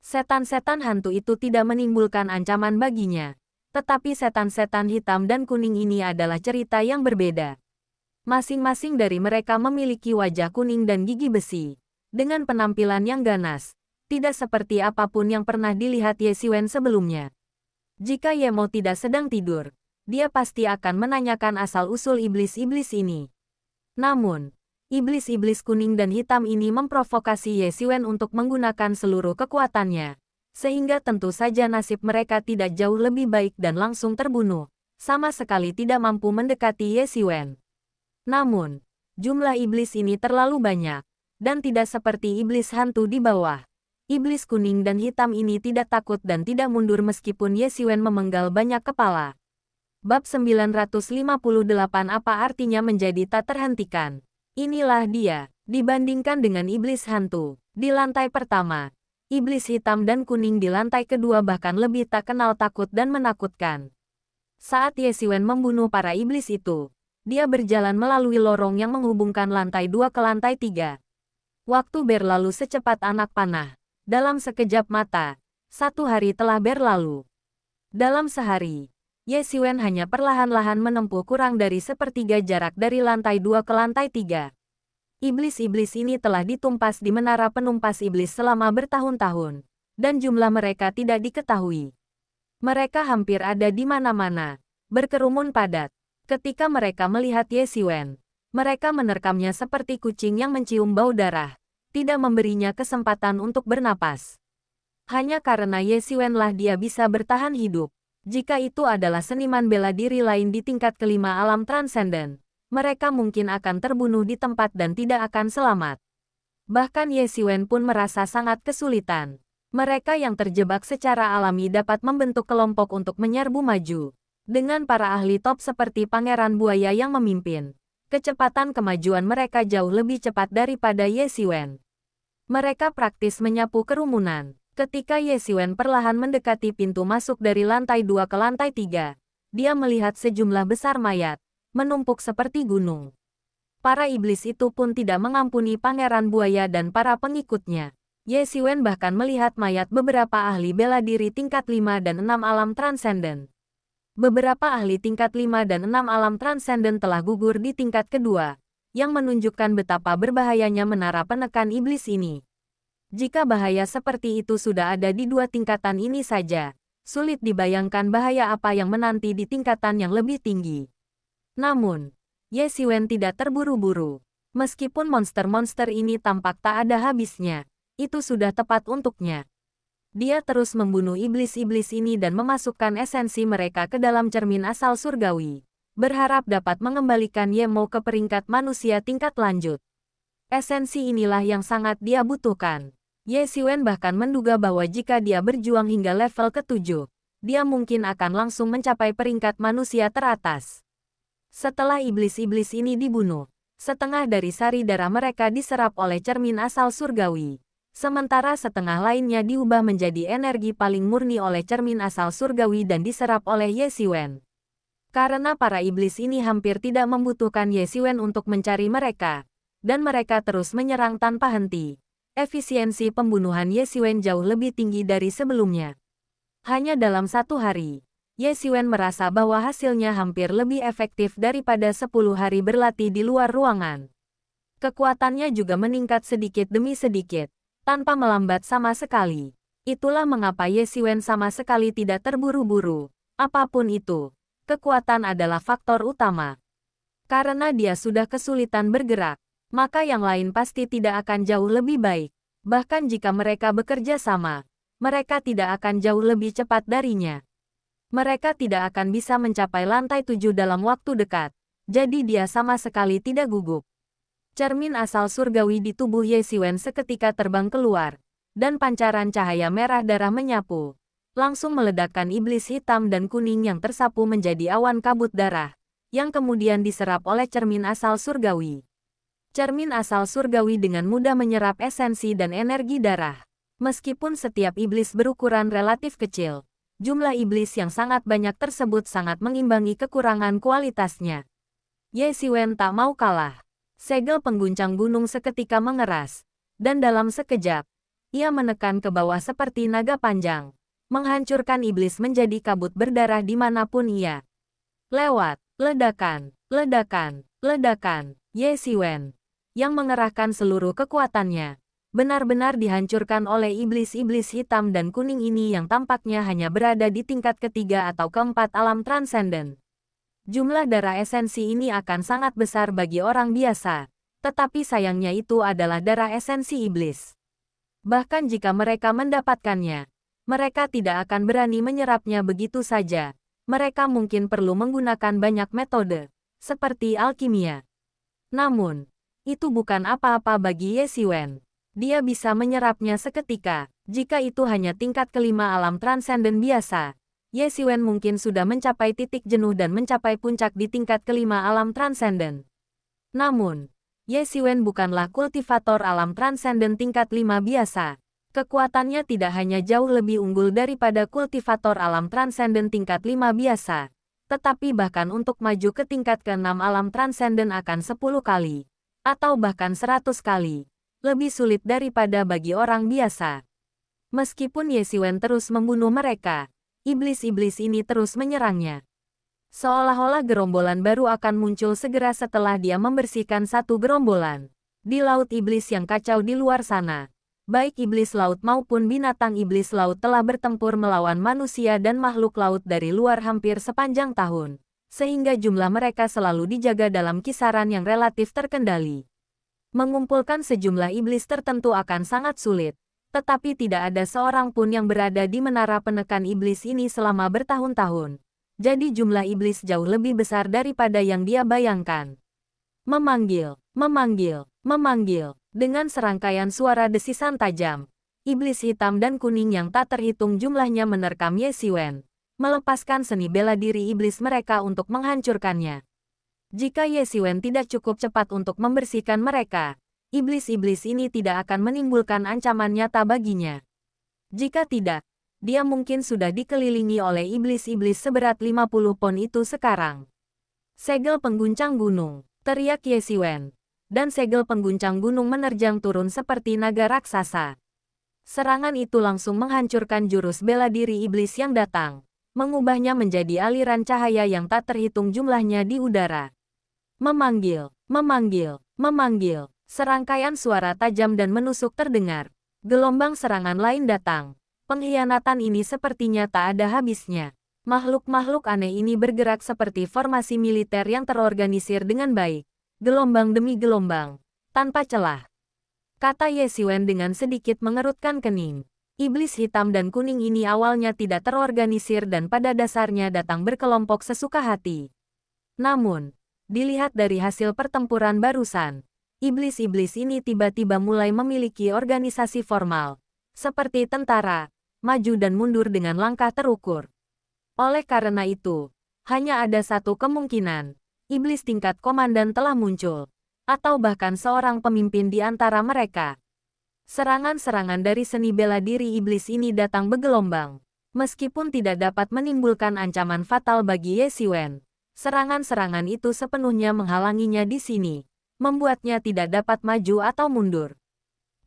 Setan-setan hantu itu tidak menimbulkan ancaman baginya, tetapi setan-setan hitam dan kuning ini adalah cerita yang berbeda. Masing-masing dari mereka memiliki wajah kuning dan gigi besi, dengan penampilan yang ganas, tidak seperti apapun yang pernah dilihat Ye Xiwen sebelumnya. Jika Ye Mo tidak sedang tidur, dia pasti akan menanyakan asal-usul iblis-iblis ini. Namun, iblis-iblis kuning dan hitam ini memprovokasi Ye Xiwen untuk menggunakan seluruh kekuatannya, sehingga tentu saja nasib mereka tidak jauh lebih baik dan langsung terbunuh, sama sekali tidak mampu mendekati Ye Xiwen. Namun, jumlah iblis ini terlalu banyak, dan tidak seperti iblis hantu di bawah. Iblis kuning dan hitam ini tidak takut dan tidak mundur meskipun Ye Xiwen memenggal banyak kepala. Bab 958 Apa artinya menjadi tak terhentikan? Inilah dia, dibandingkan dengan iblis hantu. Di lantai pertama, iblis hitam dan kuning di lantai kedua bahkan lebih tak kenal takut dan menakutkan. Saat Ye Xiwen membunuh para iblis itu, dia berjalan melalui lorong yang menghubungkan lantai 2 ke lantai 3. Waktu berlalu secepat anak panah. Dalam sekejap mata, 1 hari telah berlalu. Dalam sehari, Ye Xiwen hanya perlahan-lahan menempuh kurang dari sepertiga jarak dari lantai 2 ke lantai 3. Iblis-iblis ini telah ditumpas di menara penumpas iblis selama bertahun-tahun, dan jumlah mereka tidak diketahui. Mereka hampir ada di mana-mana, berkerumun padat. Ketika mereka melihat Ye Xiwen, mereka menerkamnya seperti kucing yang mencium bau darah, tidak memberinya kesempatan untuk bernapas. Hanya karena Ye Xiwen-lah dia bisa bertahan hidup. Jika itu adalah seniman bela diri lain di tingkat kelima alam transenden, mereka mungkin akan terbunuh di tempat dan tidak akan selamat. Bahkan Ye Xiwen pun merasa sangat kesulitan. Mereka yang terjebak secara alami dapat membentuk kelompok untuk menyerbu maju. Dengan para ahli top seperti Pangeran Buaya yang memimpin, kecepatan kemajuan mereka jauh lebih cepat daripada Ye Xiwen. Mereka praktis menyapu kerumunan. Ketika Ye Xiwen perlahan mendekati pintu masuk dari lantai 2 ke lantai 3, dia melihat sejumlah besar mayat, menumpuk seperti gunung. Para iblis itu pun tidak mengampuni Pangeran Buaya dan para pengikutnya. Ye Xiwen bahkan melihat mayat beberapa ahli bela diri tingkat 5 dan 6 alam transenden. Beberapa ahli tingkat 5 dan 6 alam transenden telah gugur di tingkat kedua, yang menunjukkan betapa berbahayanya menara penekan iblis ini. Jika bahaya seperti itu sudah ada di 2 tingkatan ini saja, sulit dibayangkan bahaya apa yang menanti di tingkatan yang lebih tinggi. Namun, Ye Xiwen tidak terburu-buru. Meskipun monster-monster ini tampak tak ada habisnya, itu sudah tepat untuknya. Dia terus membunuh iblis-iblis ini dan memasukkan esensi mereka ke dalam cermin asal surgawi, berharap dapat mengembalikan Ye Mo ke peringkat manusia tingkat lanjut. Esensi inilah yang sangat dia butuhkan. Ye Xiwen bahkan menduga bahwa jika dia berjuang hingga level ke-7, dia mungkin akan langsung mencapai peringkat manusia teratas. Setelah iblis-iblis ini dibunuh, setengah dari sari darah mereka diserap oleh cermin asal surgawi. Sementara setengah lainnya diubah menjadi energi paling murni oleh cermin asal surgawi dan diserap oleh Ye Xiwen. Karena para iblis ini hampir tidak membutuhkan Ye Xiwen untuk mencari mereka, dan mereka terus menyerang tanpa henti. Efisiensi pembunuhan Ye Xiwen jauh lebih tinggi dari sebelumnya. Hanya dalam 1 hari, Ye Xiwen merasa bahwa hasilnya hampir lebih efektif daripada 10 hari berlatih di luar ruangan. Kekuatannya juga meningkat sedikit demi sedikit, tanpa melambat sama sekali. Itulah mengapa Ye Xiwen sama sekali tidak terburu-buru. Apapun itu, kekuatan adalah faktor utama. Karena dia sudah kesulitan bergerak, maka yang lain pasti tidak akan jauh lebih baik. Bahkan jika mereka bekerja sama, mereka tidak akan jauh lebih cepat darinya. Mereka tidak akan bisa mencapai lantai 7 dalam waktu dekat, jadi dia sama sekali tidak gugup. Cermin asal surgawi di tubuh Ye Xiwen seketika terbang keluar, dan pancaran cahaya merah darah menyapu, langsung meledakkan iblis hitam dan kuning yang tersapu menjadi awan kabut darah, yang kemudian diserap oleh cermin asal surgawi. Cermin asal surgawi dengan mudah menyerap esensi dan energi darah. Meskipun setiap iblis berukuran relatif kecil, jumlah iblis yang sangat banyak tersebut sangat mengimbangi kekurangan kualitasnya. Ye Xiwen tak mau kalah. Segel pengguncang gunung seketika mengeras, dan dalam sekejap, ia menekan ke bawah seperti naga panjang, menghancurkan iblis menjadi kabut berdarah dimanapun ia lewat. Ledakan, ledakan, ledakan. Ye Xiwen, yang mengerahkan seluruh kekuatannya, benar-benar dihancurkan oleh iblis-iblis hitam dan kuning ini yang tampaknya hanya berada di tingkat ketiga atau keempat alam transenden. Jumlah darah esensi ini akan sangat besar bagi orang biasa, tetapi sayangnya itu adalah darah esensi iblis. Bahkan jika mereka mendapatkannya, mereka tidak akan berani menyerapnya begitu saja. Mereka mungkin perlu menggunakan banyak metode, seperti alkimia. Namun, itu bukan apa-apa bagi Ye Xiwen. Dia bisa menyerapnya seketika. Jika itu hanya tingkat kelima alam transenden biasa, Ye Xiwen mungkin sudah mencapai titik jenuh dan mencapai puncak di tingkat kelima alam transenden. Namun, Ye Xiwen bukanlah kultivator alam transenden tingkat 5 biasa. Kekuatannya tidak hanya jauh lebih unggul daripada kultivator alam transenden tingkat 5 biasa, tetapi bahkan untuk maju ke tingkat ke-6 alam transenden akan 10 kali, atau bahkan 100 kali, lebih sulit daripada bagi orang biasa. Meskipun Ye Xiwen terus membunuh mereka, iblis-iblis ini terus menyerangnya. Seolah-olah gerombolan baru akan muncul segera setelah dia membersihkan satu gerombolan. Di laut iblis yang kacau di luar sana, baik iblis laut maupun binatang iblis laut telah bertempur melawan manusia dan makhluk laut dari luar hampir sepanjang tahun, sehingga jumlah mereka selalu dijaga dalam kisaran yang relatif terkendali. Mengumpulkan sejumlah iblis tertentu akan sangat sulit, tetapi tidak ada seorang pun yang berada di menara penekan iblis ini selama bertahun-tahun. Jadi jumlah iblis jauh lebih besar daripada yang dia bayangkan. Memanggil, memanggil, memanggil. Dengan serangkaian suara desisan tajam, iblis hitam dan kuning yang tak terhitung jumlahnya menerkam Ye Xiwen, melepaskan seni bela diri iblis mereka untuk menghancurkannya. Jika Ye Xiwen tidak cukup cepat untuk membersihkan mereka, iblis-iblis ini tidak akan menimbulkan ancaman nyata baginya. Jika tidak, dia mungkin sudah dikelilingi oleh iblis-iblis seberat 50 pon itu sekarang. Segel pengguncang gunung, teriak Ye Xiwen, dan segel pengguncang gunung menerjang turun seperti naga raksasa. Serangan itu langsung menghancurkan jurus bela diri iblis yang datang, mengubahnya menjadi aliran cahaya yang tak terhitung jumlahnya di udara. Memanggil, memanggil, memanggil. Serangkaian suara tajam dan menusuk terdengar. Gelombang serangan lain datang. Pengkhianatan ini sepertinya tak ada habisnya. Makhluk-makhluk aneh ini bergerak seperti formasi militer yang terorganisir dengan baik. Gelombang demi gelombang, tanpa celah. Kata Ye Xiwen dengan sedikit mengerutkan kening. Iblis hitam dan kuning ini awalnya tidak terorganisir dan pada dasarnya datang berkelompok sesuka hati. Namun, dilihat dari hasil pertempuran barusan, iblis-iblis ini tiba-tiba mulai memiliki organisasi formal, seperti tentara, maju dan mundur dengan langkah terukur. Oleh karena itu, hanya ada satu kemungkinan, iblis tingkat komandan telah muncul, atau bahkan seorang pemimpin di antara mereka. Serangan-serangan dari seni bela diri iblis ini datang bergelombang, meskipun tidak dapat menimbulkan ancaman fatal bagi Ye Xiwen. Serangan-serangan itu sepenuhnya menghalanginya di sini, membuatnya tidak dapat maju atau mundur.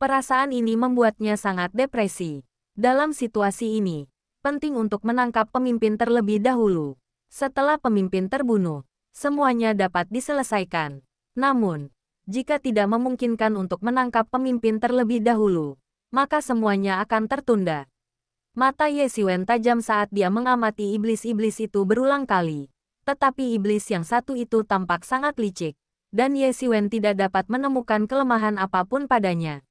Perasaan ini membuatnya sangat depresi. Dalam situasi ini, penting untuk menangkap pemimpin terlebih dahulu. Setelah pemimpin terbunuh, semuanya dapat diselesaikan. Namun, jika tidak memungkinkan untuk menangkap pemimpin terlebih dahulu, maka semuanya akan tertunda. Mata Ye Xiwen tajam saat dia mengamati iblis-iblis itu berulang kali. Tetapi iblis yang satu itu tampak sangat licik, dan Ye Xiwen tidak dapat menemukan kelemahan apapun padanya.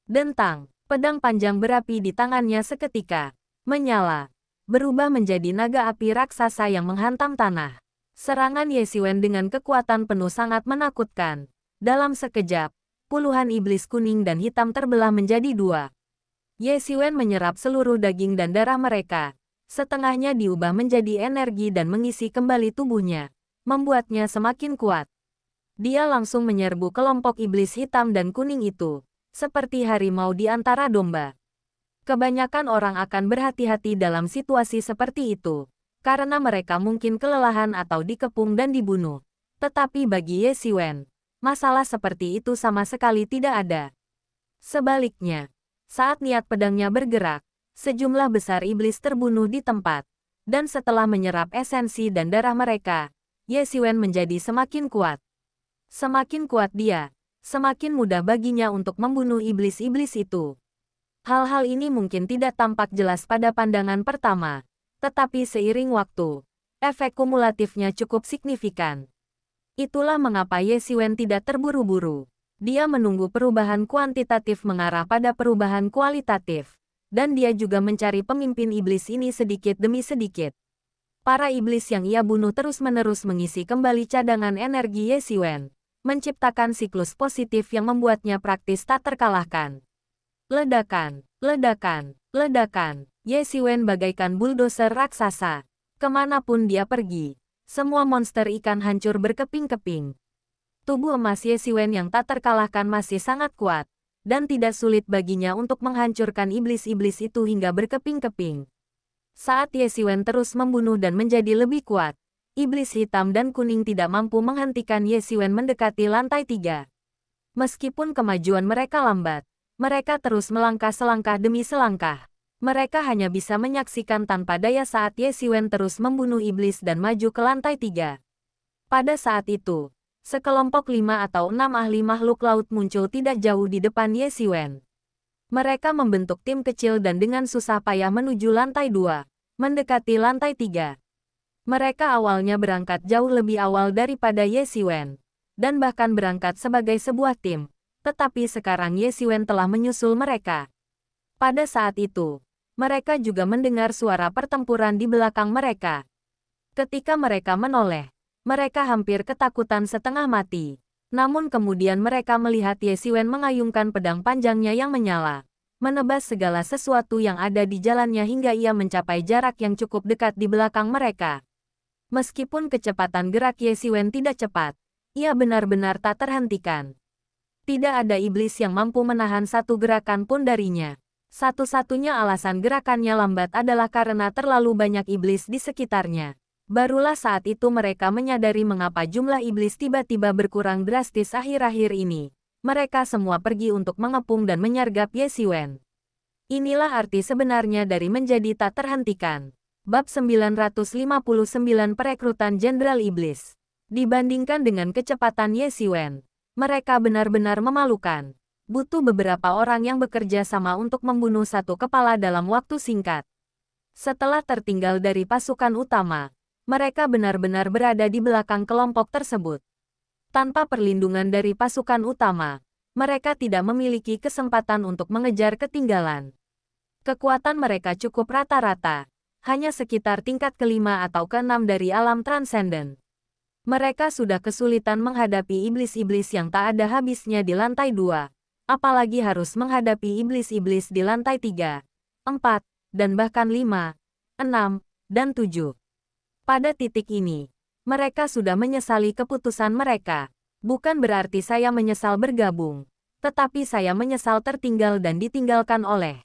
Dentang, pedang panjang berapi di tangannya seketika, menyala, berubah menjadi naga api raksasa yang menghantam tanah. Serangan Ye Xiwen dengan kekuatan penuh sangat menakutkan. Dalam sekejap, puluhan iblis kuning dan hitam terbelah menjadi dua. Ye Xiwen menyerap seluruh daging dan darah mereka. Setengahnya diubah menjadi energi dan mengisi kembali tubuhnya, membuatnya semakin kuat. Dia langsung menyerbu kelompok iblis hitam dan kuning itu, seperti harimau di antara domba. Kebanyakan orang akan berhati-hati dalam situasi seperti itu, karena mereka mungkin kelelahan atau dikepung dan dibunuh. Tetapi bagi Ye Xiwen, masalah seperti itu sama sekali tidak ada. Sebaliknya, saat niat pedangnya bergerak, sejumlah besar iblis terbunuh di tempat, dan setelah menyerap esensi dan darah mereka, Ye Xiwen menjadi semakin kuat. Semakin kuat dia, semakin mudah baginya untuk membunuh iblis-iblis itu. Hal-hal ini mungkin tidak tampak jelas pada pandangan pertama, tetapi seiring waktu, efek kumulatifnya cukup signifikan. Itulah mengapa Ye Xiwen tidak terburu-buru. Dia menunggu perubahan kuantitatif mengarah pada perubahan kualitatif, dan dia juga mencari pemimpin iblis ini sedikit demi sedikit. Para iblis yang ia bunuh terus-menerus mengisi kembali cadangan energi Ye Xiwen, menciptakan siklus positif yang membuatnya praktis tak terkalahkan. Ledakan, ledakan, ledakan. Ye Xiwen bagaikan buldoser raksasa. Kemanapun dia pergi, semua monster ikan hancur berkeping-keping. Tubuh emas Ye Xiwen yang tak terkalahkan masih sangat kuat, dan tidak sulit baginya untuk menghancurkan iblis-iblis itu hingga berkeping-keping. Saat Ye Xiwen terus membunuh dan menjadi lebih kuat, iblis hitam dan kuning tidak mampu menghentikan Ye Xiwen mendekati lantai 3. Meskipun kemajuan mereka lambat, mereka terus melangkah selangkah demi selangkah. Mereka hanya bisa menyaksikan tanpa daya saat Ye Xiwen terus membunuh iblis dan maju ke lantai 3. Pada saat itu, sekelompok 5 atau 6 ahli makhluk laut muncul tidak jauh di depan Ye Xiwen. Mereka membentuk tim kecil dan dengan susah payah menuju lantai 2, mendekati lantai 3. Mereka awalnya berangkat jauh lebih awal daripada Ye Xiwen, dan bahkan berangkat sebagai sebuah tim, tetapi sekarang Ye Xiwen telah menyusul mereka. Pada saat itu, mereka juga mendengar suara pertempuran di belakang mereka. Ketika mereka menoleh, mereka hampir ketakutan setengah mati. Namun kemudian mereka melihat Ye Xiwen mengayunkan pedang panjangnya yang menyala, menebas segala sesuatu yang ada di jalannya hingga ia mencapai jarak yang cukup dekat di belakang mereka. Meskipun kecepatan gerak Ye Xiwen tidak cepat, ia benar-benar tak terhentikan. Tidak ada iblis yang mampu menahan satu gerakan pun darinya. Satu-satunya alasan gerakannya lambat adalah karena terlalu banyak iblis di sekitarnya. Barulah saat itu mereka menyadari mengapa jumlah iblis tiba-tiba berkurang drastis akhir-akhir ini. Mereka semua pergi untuk mengepung dan menyergap Ye Xiwen. Inilah arti sebenarnya dari menjadi tak terhentikan. Bab 959 Perekrutan Jenderal Iblis. Dibandingkan dengan kecepatan Ye Xiwen, mereka benar-benar memalukan. Butuh beberapa orang yang bekerja sama untuk membunuh satu kepala dalam waktu singkat. Setelah tertinggal dari pasukan utama, mereka benar-benar berada di belakang kelompok tersebut. Tanpa perlindungan dari pasukan utama, mereka tidak memiliki kesempatan untuk mengejar ketinggalan. Kekuatan mereka cukup rata-rata, hanya sekitar tingkat kelima atau keenam dari alam transenden. Mereka sudah kesulitan menghadapi iblis-iblis yang tak ada habisnya di lantai 2. Apalagi harus menghadapi iblis-iblis di lantai 3, 4, dan bahkan 5, 6, dan 7. Pada titik ini, mereka sudah menyesali keputusan mereka. Bukan berarti saya menyesal bergabung, tetapi saya menyesal tertinggal dan ditinggalkan oleh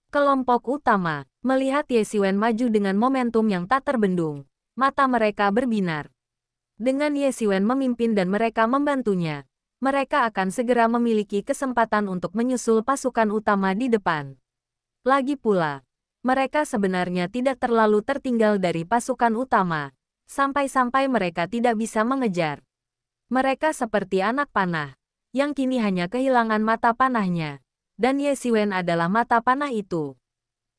kelompok utama. Melihat Ye Xiwen maju dengan momentum yang tak terbendung, mata mereka berbinar. Dengan Ye Xiwen memimpin dan mereka membantunya, mereka akan segera memiliki kesempatan untuk menyusul pasukan utama di depan. Lagi pula, mereka sebenarnya tidak terlalu tertinggal dari pasukan utama, sampai-sampai mereka tidak bisa mengejar. Mereka seperti anak panah, yang kini hanya kehilangan mata panahnya, dan Ye Xiwen adalah mata panah itu.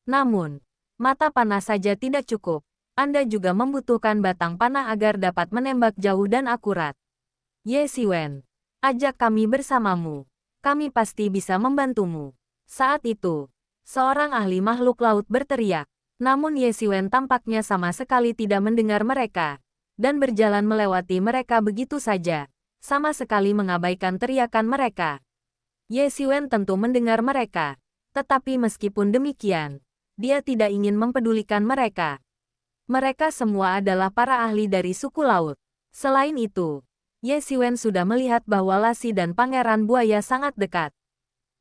Namun, mata panah saja tidak cukup, Anda juga membutuhkan batang panah agar dapat menembak jauh dan akurat. Ye Xiwen, ajak kami bersamamu. Kami pasti bisa membantumu. Saat itu, seorang ahli makhluk laut berteriak. Namun Ye Xiwen tampaknya sama sekali tidak mendengar mereka, dan berjalan melewati mereka begitu saja, sama sekali mengabaikan teriakan mereka. Ye Xiwen tentu mendengar mereka, tetapi meskipun demikian, dia tidak ingin mempedulikan mereka. Mereka semua adalah para ahli dari suku laut. Selain itu, Ye Xiwen sudah melihat bahwa Lasi dan Pangeran Buaya sangat dekat.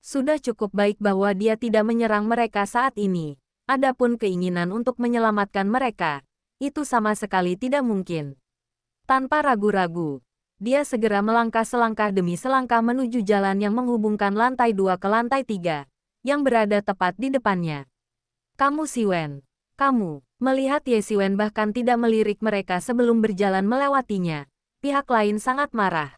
Sudah cukup baik bahwa dia tidak menyerang mereka saat ini. Adapun keinginan untuk menyelamatkan mereka, itu sama sekali tidak mungkin. Tanpa ragu-ragu, dia segera melangkah selangkah demi selangkah menuju jalan yang menghubungkan lantai 2 ke lantai 3, yang berada tepat di depannya. Kamu Xiwen, kamu. Melihat Ye Xiwen bahkan tidak melirik mereka sebelum berjalan melewatinya, pihak lain sangat marah.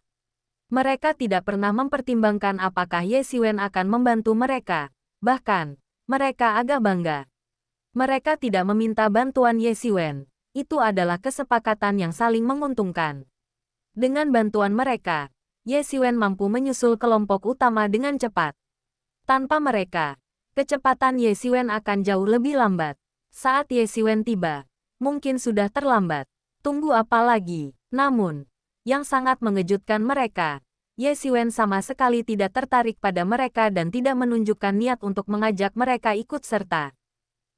Mereka tidak pernah mempertimbangkan apakah Ye Xiwen akan membantu mereka. Bahkan, mereka agak bangga. Mereka tidak meminta bantuan Ye Xiwen. Itu adalah kesepakatan yang saling menguntungkan. Dengan bantuan mereka, Ye Xiwen mampu menyusul kelompok utama dengan cepat. Tanpa mereka, kecepatan Ye Xiwen akan jauh lebih lambat. Saat Ye Xiwen tiba, Mungkin sudah terlambat. Tunggu apa lagi? Namun, yang sangat mengejutkan mereka, Ye Xiwen sama sekali tidak tertarik pada mereka dan tidak menunjukkan niat untuk mengajak mereka ikut serta.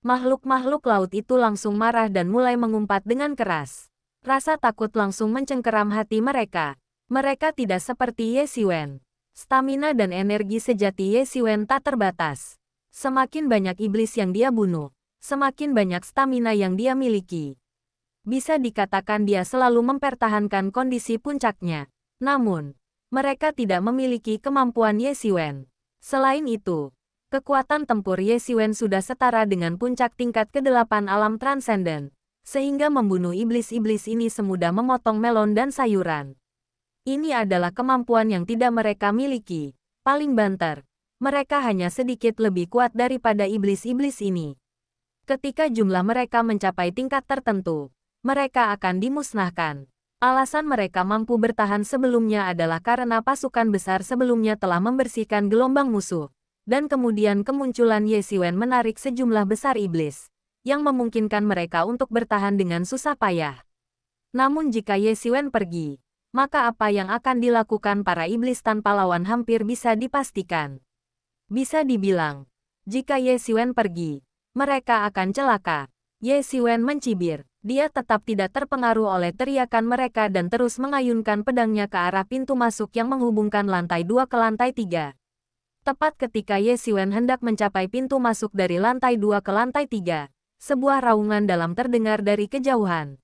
Makhluk-makhluk laut itu langsung marah dan mulai mengumpat dengan keras. Rasa takut langsung mencengkeram hati mereka. Mereka tidak seperti Ye Xiwen. Stamina dan energi sejati Ye Xiwen tak terbatas. Semakin banyak iblis yang dia bunuh, semakin banyak stamina yang dia miliki. Bisa dikatakan dia selalu mempertahankan kondisi puncaknya. Namun, mereka tidak memiliki kemampuan Ye Xiwen. Selain itu, kekuatan tempur Ye Xiwen sudah setara dengan puncak tingkat ke-8 alam transenden, sehingga membunuh iblis-iblis ini semudah memotong melon dan sayuran. Ini adalah kemampuan yang tidak mereka miliki. Paling banter, mereka hanya sedikit lebih kuat daripada iblis-iblis ini. Ketika jumlah mereka mencapai tingkat tertentu, mereka akan dimusnahkan. Alasan mereka mampu bertahan sebelumnya adalah karena pasukan besar sebelumnya telah membersihkan gelombang musuh, dan kemudian kemunculan Ye Xiwen menarik sejumlah besar iblis, yang memungkinkan mereka untuk bertahan dengan susah payah. Namun jika Ye Xiwen pergi, maka apa yang akan dilakukan para iblis tanpa lawan hampir bisa dipastikan. Bisa dibilang, jika Ye Xiwen pergi, mereka akan celaka. Ye Xiwen mencibir. Dia tetap tidak terpengaruh oleh teriakan mereka dan terus mengayunkan pedangnya ke arah pintu masuk yang menghubungkan lantai 2 ke lantai 3. Tepat ketika Ye Xiwen hendak mencapai pintu masuk dari lantai 2 ke lantai 3, sebuah raungan dalam terdengar dari kejauhan.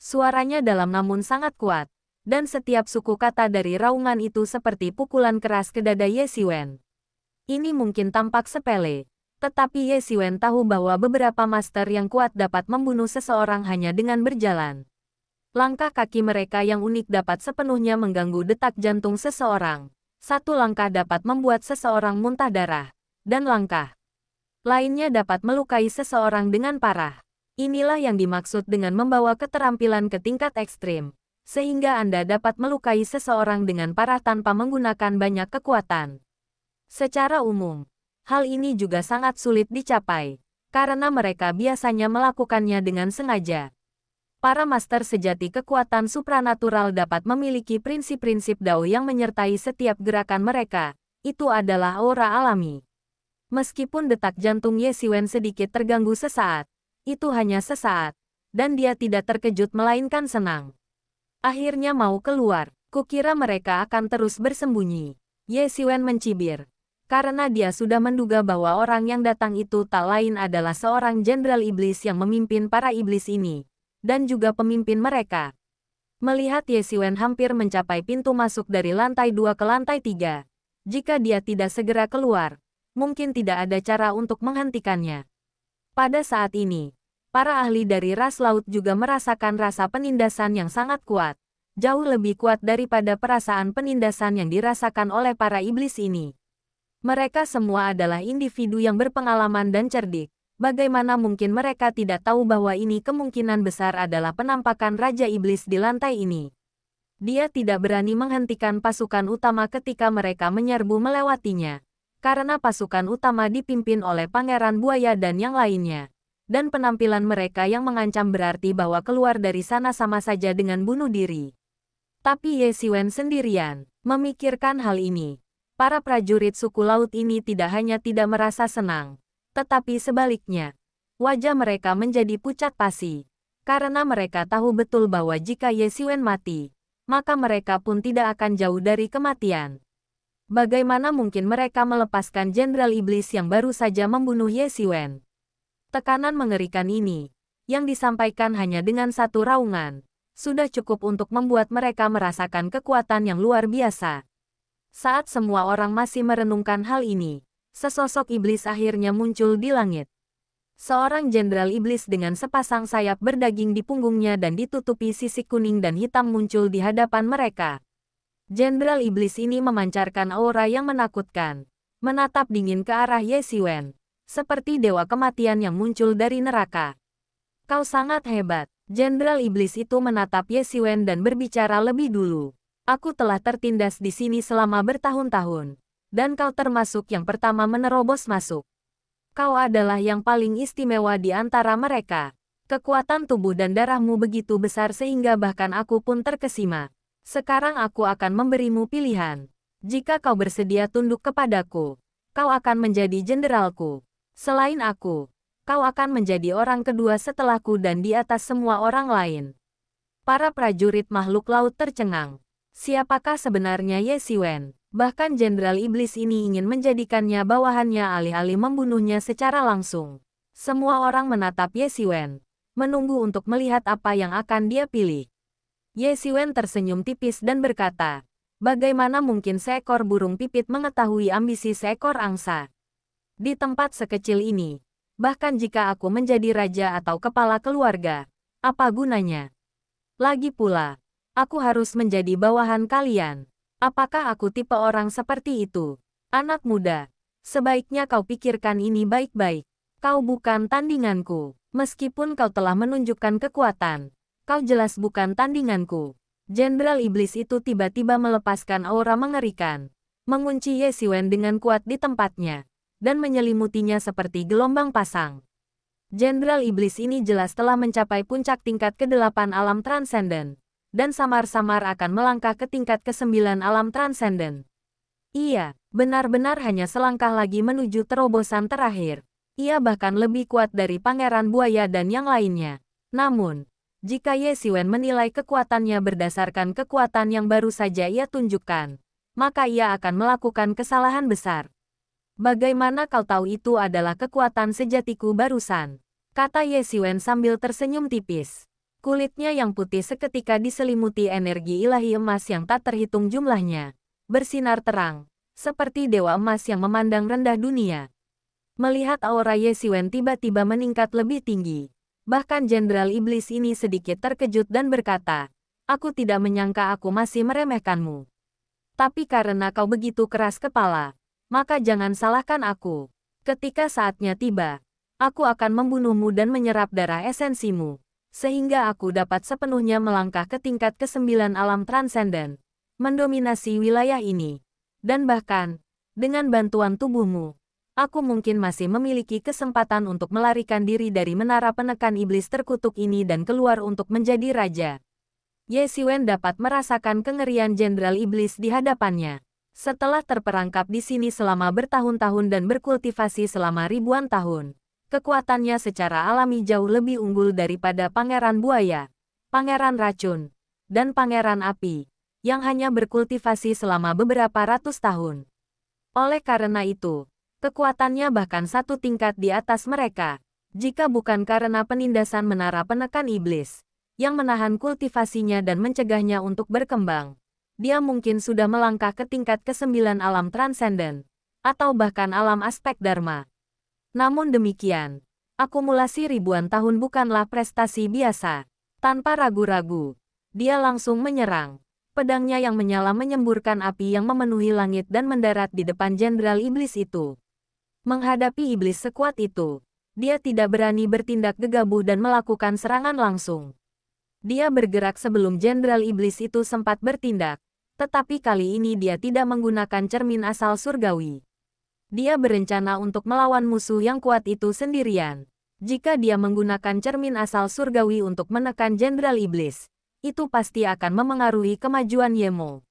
Suaranya dalam namun sangat kuat, dan setiap suku kata dari raungan itu seperti pukulan keras ke dada Ye Xiwen. Ini mungkin tampak sepele, tetapi Ye Xiwen tahu bahwa beberapa master yang kuat dapat membunuh seseorang hanya dengan berjalan. Langkah kaki mereka yang unik dapat sepenuhnya mengganggu detak jantung seseorang. Satu langkah dapat membuat seseorang muntah darah, dan langkah lainnya dapat melukai seseorang dengan parah. Inilah yang dimaksud dengan membawa keterampilan ke tingkat ekstrim, sehingga Anda dapat melukai seseorang dengan parah tanpa menggunakan banyak kekuatan. Secara umum, hal ini juga sangat sulit dicapai, karena mereka biasanya melakukannya dengan sengaja. Para master sejati kekuatan supranatural dapat memiliki prinsip-prinsip Dao yang menyertai setiap gerakan mereka, itu adalah aura alami. Meskipun detak jantung Ye Xiwen sedikit terganggu sesaat, itu hanya sesaat, dan dia tidak terkejut melainkan senang. Akhirnya mau keluar, kukira mereka akan terus bersembunyi. Ye Xiwen mencibir. Karena dia sudah menduga bahwa orang yang datang itu tak lain adalah seorang jenderal iblis yang memimpin para iblis ini, dan juga pemimpin mereka. Melihat Ye Xiwen hampir mencapai pintu masuk dari lantai 2 ke lantai 3, jika dia tidak segera keluar, mungkin tidak ada cara untuk menghentikannya. Pada saat ini, para ahli dari ras laut juga merasakan rasa penindasan yang sangat kuat, jauh lebih kuat daripada perasaan penindasan yang dirasakan oleh para iblis ini. Mereka semua adalah individu yang berpengalaman dan cerdik. Bagaimana mungkin mereka tidak tahu bahwa ini kemungkinan besar adalah penampakan Raja Iblis di lantai ini? Dia tidak berani menghentikan pasukan utama ketika mereka menyerbu melewatinya, karena pasukan utama dipimpin oleh Pangeran Buaya dan yang lainnya. Dan penampilan mereka yang mengancam berarti bahwa keluar dari sana sama saja dengan bunuh diri. Tapi Ye Xiwen sendirian memikirkan hal ini. Para prajurit suku laut ini tidak hanya tidak merasa senang, tetapi sebaliknya, wajah mereka menjadi pucat pasi, karena mereka tahu betul bahwa jika Ye Xiwen mati, maka mereka pun tidak akan jauh dari kematian. Bagaimana mungkin mereka melepaskan Jenderal Iblis yang baru saja membunuh Ye Xiwen? Tekanan mengerikan ini, yang disampaikan hanya dengan satu raungan, sudah cukup untuk membuat mereka merasakan kekuatan yang luar biasa. Saat semua orang masih merenungkan hal ini, sesosok iblis akhirnya muncul di langit. Seorang jenderal iblis dengan sepasang sayap berdaging di punggungnya dan ditutupi sisik kuning dan hitam muncul di hadapan mereka. Jenderal iblis ini memancarkan aura yang menakutkan, menatap dingin ke arah Ye Xiwen, seperti dewa kematian yang muncul dari neraka. Kau sangat hebat. Jenderal iblis itu menatap Ye Xiwen dan berbicara lebih dulu. Aku telah tertindas di sini selama bertahun-tahun, dan kau termasuk yang pertama menerobos masuk. Kau adalah yang paling istimewa di antara mereka. Kekuatan tubuh dan darahmu begitu besar sehingga bahkan aku pun terkesima. Sekarang aku akan memberimu pilihan. Jika kau bersedia tunduk kepadaku, kau akan menjadi jenderalku. Selain aku, kau akan menjadi orang kedua setelahku dan di atas semua orang lain. Para prajurit makhluk laut tercengang. Siapakah sebenarnya Ye Xiwen? Bahkan Jenderal Iblis ini ingin menjadikannya bawahannya alih-alih membunuhnya secara langsung. Semua orang menatap Ye Xiwen, menunggu untuk melihat apa yang akan dia pilih. Ye Xiwen tersenyum tipis dan berkata, bagaimana mungkin seekor burung pipit mengetahui ambisi seekor angsa? Di tempat sekecil ini, bahkan jika aku menjadi raja atau kepala keluarga, apa gunanya? Lagi pula, aku harus menjadi bawahan kalian. Apakah aku tipe orang seperti itu? Anak muda, sebaiknya kau pikirkan ini baik-baik. Kau bukan tandinganku. Meskipun kau telah menunjukkan kekuatan, kau jelas bukan tandinganku. Jenderal Iblis itu tiba-tiba melepaskan aura mengerikan, mengunci Ye Xiwen dengan kuat di tempatnya, dan menyelimutinya seperti gelombang pasang. Jenderal Iblis ini jelas telah mencapai puncak tingkat ke-8 alam transenden, dan samar-samar akan melangkah ke tingkat ke-9 alam transenden. Ia benar-benar hanya selangkah lagi menuju terobosan terakhir. Ia bahkan lebih kuat dari Pangeran Buaya dan yang lainnya. Namun, jika Ye Xiwen menilai kekuatannya berdasarkan kekuatan yang baru saja ia tunjukkan, maka ia akan melakukan kesalahan besar. Bagaimana kau tahu itu adalah kekuatan sejatiku barusan? Kata Ye Xiwen sambil tersenyum tipis. Kulitnya yang putih seketika diselimuti energi ilahi emas yang tak terhitung jumlahnya. Bersinar terang, seperti dewa emas yang memandang rendah dunia. Melihat aura Ye Xiwen tiba-tiba meningkat lebih tinggi. Bahkan Jenderal Iblis ini sedikit terkejut dan berkata, aku tidak menyangka aku masih meremehkanmu. Tapi karena kau begitu keras kepala, maka jangan salahkan aku. Ketika saatnya tiba, aku akan membunuhmu dan menyerap darah esensimu, sehingga aku dapat sepenuhnya melangkah ke tingkat ke-9 alam transenden, mendominasi wilayah ini. Dan bahkan, dengan bantuan tubuhmu, aku mungkin masih memiliki kesempatan untuk melarikan diri dari menara penekan iblis terkutuk ini dan keluar untuk menjadi raja. Ye Xiwen dapat merasakan kengerian Jenderal Iblis di hadapannya. Setelah terperangkap di sini selama bertahun-tahun dan berkultivasi selama ribuan tahun, kekuatannya secara alami jauh lebih unggul daripada Pangeran Buaya, Pangeran Racun, dan Pangeran Api, yang hanya berkultivasi selama beberapa ratus tahun. Oleh karena itu, kekuatannya bahkan satu tingkat di atas mereka. Jika bukan karena penindasan menara penekan iblis, yang menahan kultivasinya dan mencegahnya untuk berkembang, dia mungkin sudah melangkah ke tingkat ke-9 alam transenden, atau bahkan alam aspek dharma. Namun demikian, akumulasi ribuan tahun bukanlah prestasi biasa. Tanpa ragu-ragu, dia langsung menyerang. Pedangnya yang menyala menyemburkan api yang memenuhi langit dan mendarat di depan Jenderal Iblis itu. Menghadapi iblis sekuat itu, dia tidak berani bertindak gegabah dan melakukan serangan langsung. Dia bergerak sebelum Jenderal Iblis itu sempat bertindak, tetapi kali ini dia tidak menggunakan cermin asal surgawi. Dia berencana untuk melawan musuh yang kuat itu sendirian. Jika dia menggunakan cermin asal surgawi untuk menekan Jenderal Iblis, itu pasti akan memengaruhi kemajuan Yemo.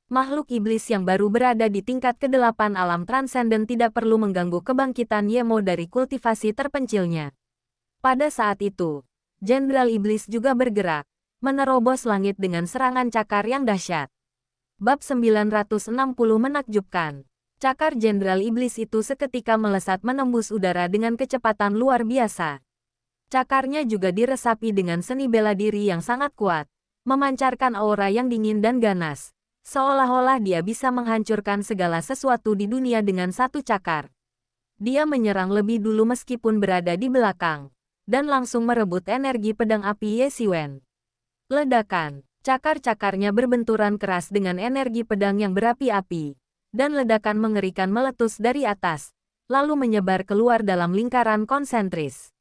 Makhluk iblis yang baru berada di tingkat ke-8 alam transenden tidak perlu mengganggu kebangkitan Yemo dari kultivasi terpencilnya. Pada saat itu, Jenderal Iblis juga bergerak, menerobos langit dengan serangan cakar yang dahsyat. Bab 960 menakjubkan. Cakar Jenderal Iblis itu seketika melesat menembus udara dengan kecepatan luar biasa. Cakarnya juga diresapi dengan seni bela diri yang sangat kuat, memancarkan aura yang dingin dan ganas. Seolah-olah dia bisa menghancurkan segala sesuatu di dunia dengan satu cakar. Dia menyerang lebih dulu meskipun berada di belakang, dan langsung merebut energi pedang api Ye Xiwen. Ledakan, cakar-cakarnya berbenturan keras dengan energi pedang yang berapi-api, dan ledakan mengerikan meletus dari atas, lalu menyebar keluar dalam lingkaran konsentris.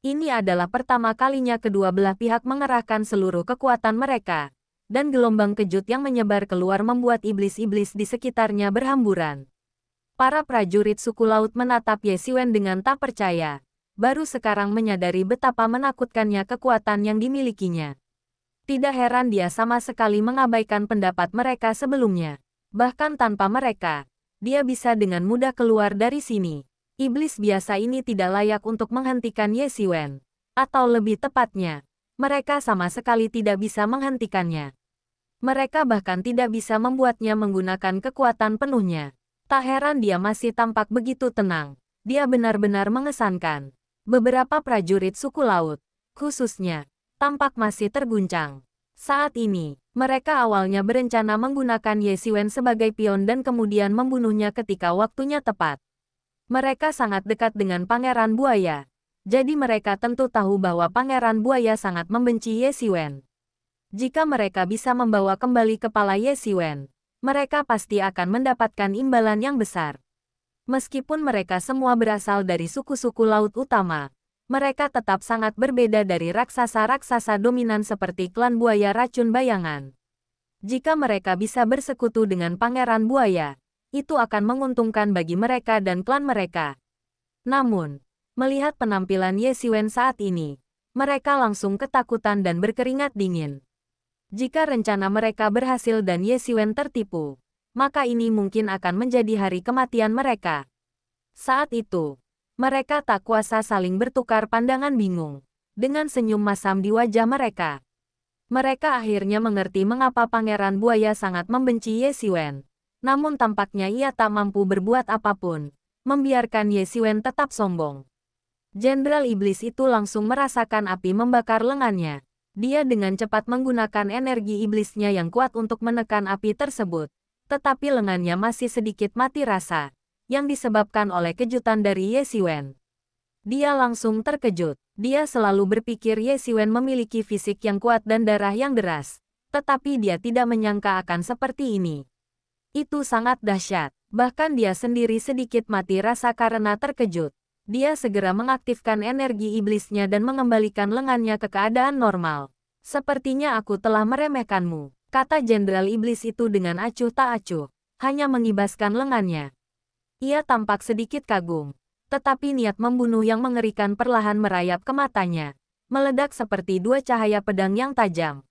Ini adalah pertama kalinya kedua belah pihak mengerahkan seluruh kekuatan mereka, dan gelombang kejut yang menyebar keluar membuat iblis-iblis di sekitarnya berhamburan. Para prajurit suku laut menatap Ye Xiwen dengan tak percaya. baru sekarang menyadari betapa menakutkannya kekuatan yang dimilikinya. Tidak heran dia sama sekali mengabaikan pendapat mereka sebelumnya. Bahkan tanpa mereka, dia bisa dengan mudah keluar dari sini. Iblis biasa ini tidak layak untuk menghentikan Ye Xiwen. Atau lebih tepatnya, mereka sama sekali tidak bisa menghentikannya. Mereka bahkan tidak bisa membuatnya menggunakan kekuatan penuhnya. Tak heran dia masih tampak begitu tenang. Dia benar-benar mengesankan. Beberapa prajurit suku laut, khususnya, tampak masih terguncang. Saat ini, mereka awalnya berencana menggunakan Ye Xiwen sebagai pion dan kemudian membunuhnya ketika waktunya tepat. Mereka sangat dekat dengan Pangeran Buaya. Jadi mereka tentu tahu bahwa Pangeran Buaya sangat membenci Ye Xiwen. Jika mereka bisa membawa kembali kepala Ye Xiwen, mereka pasti akan mendapatkan imbalan yang besar. Meskipun mereka semua berasal dari suku-suku laut utama, mereka tetap sangat berbeda dari raksasa-raksasa dominan seperti klan buaya racun bayangan. Jika mereka bisa bersekutu dengan Pangeran Buaya, itu akan menguntungkan bagi mereka dan klan mereka. Namun, melihat penampilan Ye Xiwen saat ini, mereka langsung ketakutan dan berkeringat dingin. Jika rencana mereka berhasil dan Ye Xiwen tertipu, maka ini mungkin akan menjadi hari kematian mereka. Saat itu, mereka tak kuasa saling bertukar pandangan bingung, dengan senyum masam di wajah mereka. Mereka akhirnya mengerti mengapa Pangeran Buaya sangat membenci Ye Xiwen. Namun tampaknya ia tak mampu berbuat apapun, membiarkan Ye Xiwen tetap sombong. Jenderal Iblis itu langsung merasakan api membakar lengannya. Dia dengan cepat menggunakan energi iblisnya yang kuat untuk menekan api tersebut. Tetapi lengannya masih sedikit mati rasa, yang disebabkan oleh kejutan dari Ye Xiwen. Dia langsung terkejut. Dia selalu berpikir Ye Xiwen memiliki fisik yang kuat dan darah yang deras. Tetapi dia tidak menyangka akan seperti ini. Itu sangat dahsyat. Bahkan dia sendiri sedikit mati rasa karena terkejut. Dia segera mengaktifkan energi iblisnya dan mengembalikan lengannya ke keadaan normal. Sepertinya aku telah meremehkanmu, kata Jenderal Iblis itu dengan acuh tak acuh, hanya mengibaskan lengannya. Ia tampak sedikit kagum, tetapi niat membunuh yang mengerikan perlahan merayap ke matanya, meledak seperti dua cahaya pedang yang tajam.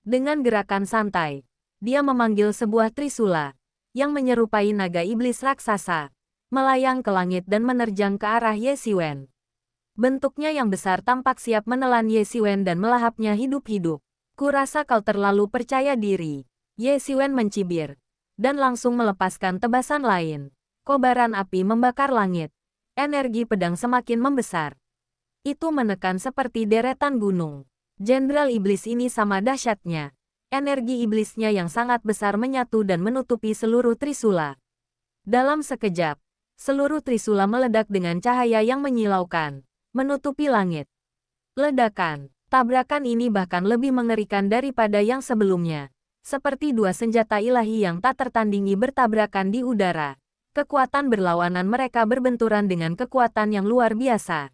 Dengan gerakan santai, dia memanggil sebuah trisula, yang menyerupai naga iblis raksasa, melayang ke langit dan menerjang ke arah Ye Xiwen. Bentuknya yang besar tampak siap menelan Ye Xiwen dan melahapnya hidup-hidup. Kurasa kau terlalu percaya diri. Ye Xiwen mencibir, dan langsung melepaskan tebasan lain. Kobaran api membakar langit. Energi pedang semakin membesar. Itu menekan seperti deretan gunung. Jenderal Iblis ini sama dahsyatnya. Energi iblisnya yang sangat besar menyatu dan menutupi seluruh trisula. Dalam sekejap, seluruh trisula meledak dengan cahaya yang menyilaukan, menutupi langit. Ledakan, tabrakan ini bahkan lebih mengerikan daripada yang sebelumnya. Seperti dua senjata ilahi yang tak tertandingi bertabrakan di udara. Kekuatan berlawanan mereka berbenturan dengan kekuatan yang luar biasa.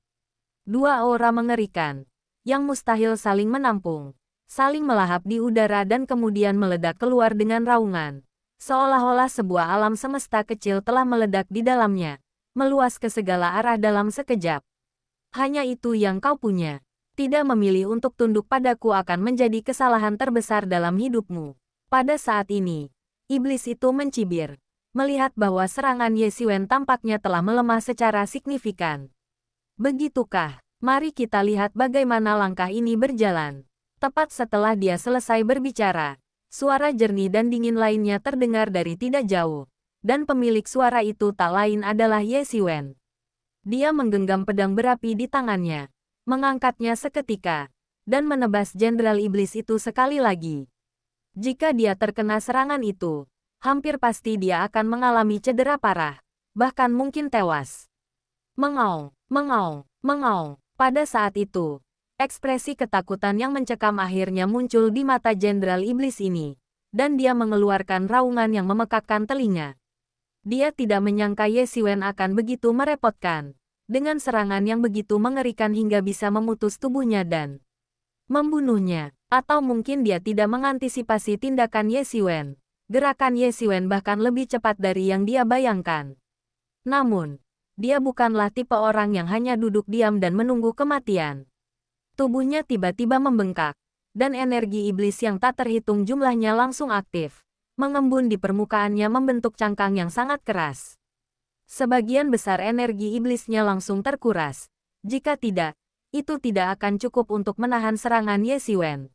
Dua aura mengerikan, yang mustahil saling menampung, saling melahap di udara dan kemudian meledak keluar dengan raungan. Seolah-olah sebuah alam semesta kecil telah meledak di dalamnya, meluas ke segala arah dalam sekejap. Hanya itu yang kau punya. Tidak memilih untuk tunduk padaku akan menjadi kesalahan terbesar dalam hidupmu. Pada saat ini, iblis itu mencibir, melihat bahwa serangan Ye Xiwen tampaknya telah melemah secara signifikan. Begitukah? Mari kita lihat bagaimana langkah ini berjalan. Tepat setelah dia selesai berbicara, suara jernih dan dingin lainnya terdengar dari tidak jauh. Dan pemilik suara itu tak lain adalah Ye Xiwen. Dia menggenggam pedang berapi di tangannya, mengangkatnya seketika, dan menebas Jenderal Iblis itu sekali lagi. Jika dia terkena serangan itu, hampir pasti dia akan mengalami cedera parah, bahkan mungkin tewas. Mengaung, mengaung, mengaung. Pada saat itu, ekspresi ketakutan yang mencekam akhirnya muncul di mata Jenderal Iblis ini, dan dia mengeluarkan raungan yang memekakkan telinga. Dia tidak menyangka Ye Xiwen akan begitu merepotkan, dengan serangan yang begitu mengerikan hingga bisa memutus tubuhnya dan membunuhnya. Atau mungkin dia tidak mengantisipasi tindakan Ye Xiwen. Gerakan Ye Xiwen bahkan lebih cepat dari yang dia bayangkan. Namun, Dia bukanlah tipe orang yang hanya duduk diam dan menunggu kematian. Tubuhnya tiba-tiba membengkak, dan energi iblis yang tak terhitung jumlahnya langsung aktif, mengembun di permukaannya membentuk cangkang yang sangat keras. Sebagian besar energi iblisnya langsung terkuras. Jika tidak, itu tidak akan cukup untuk menahan serangan Ye Xiwen.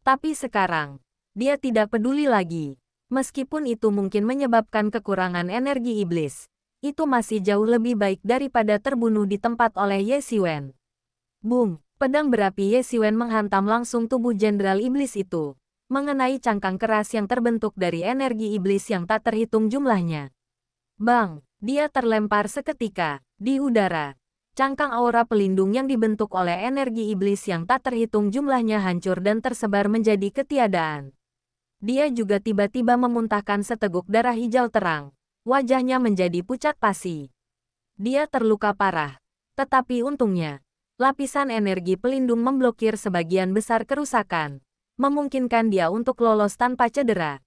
Tapi sekarang, dia tidak peduli lagi. Meskipun itu mungkin menyebabkan kekurangan energi iblis, itu masih jauh lebih baik daripada terbunuh di tempat oleh Ye Xiwen. Boom! Pedang berapi Ye Xiwen menghantam langsung tubuh Jenderal Iblis itu, mengenai cangkang keras yang terbentuk dari energi iblis yang tak terhitung jumlahnya. Bang! Dia terlempar seketika, di udara. Cangkang aura pelindung yang dibentuk oleh energi iblis yang tak terhitung jumlahnya hancur dan tersebar menjadi ketiadaan. Dia juga tiba-tiba memuntahkan seteguk darah hijau terang. Wajahnya menjadi pucat pasi. Dia terluka parah. Tetapi untungnya, lapisan energi pelindung memblokir sebagian besar kerusakan, memungkinkan dia untuk lolos tanpa cedera.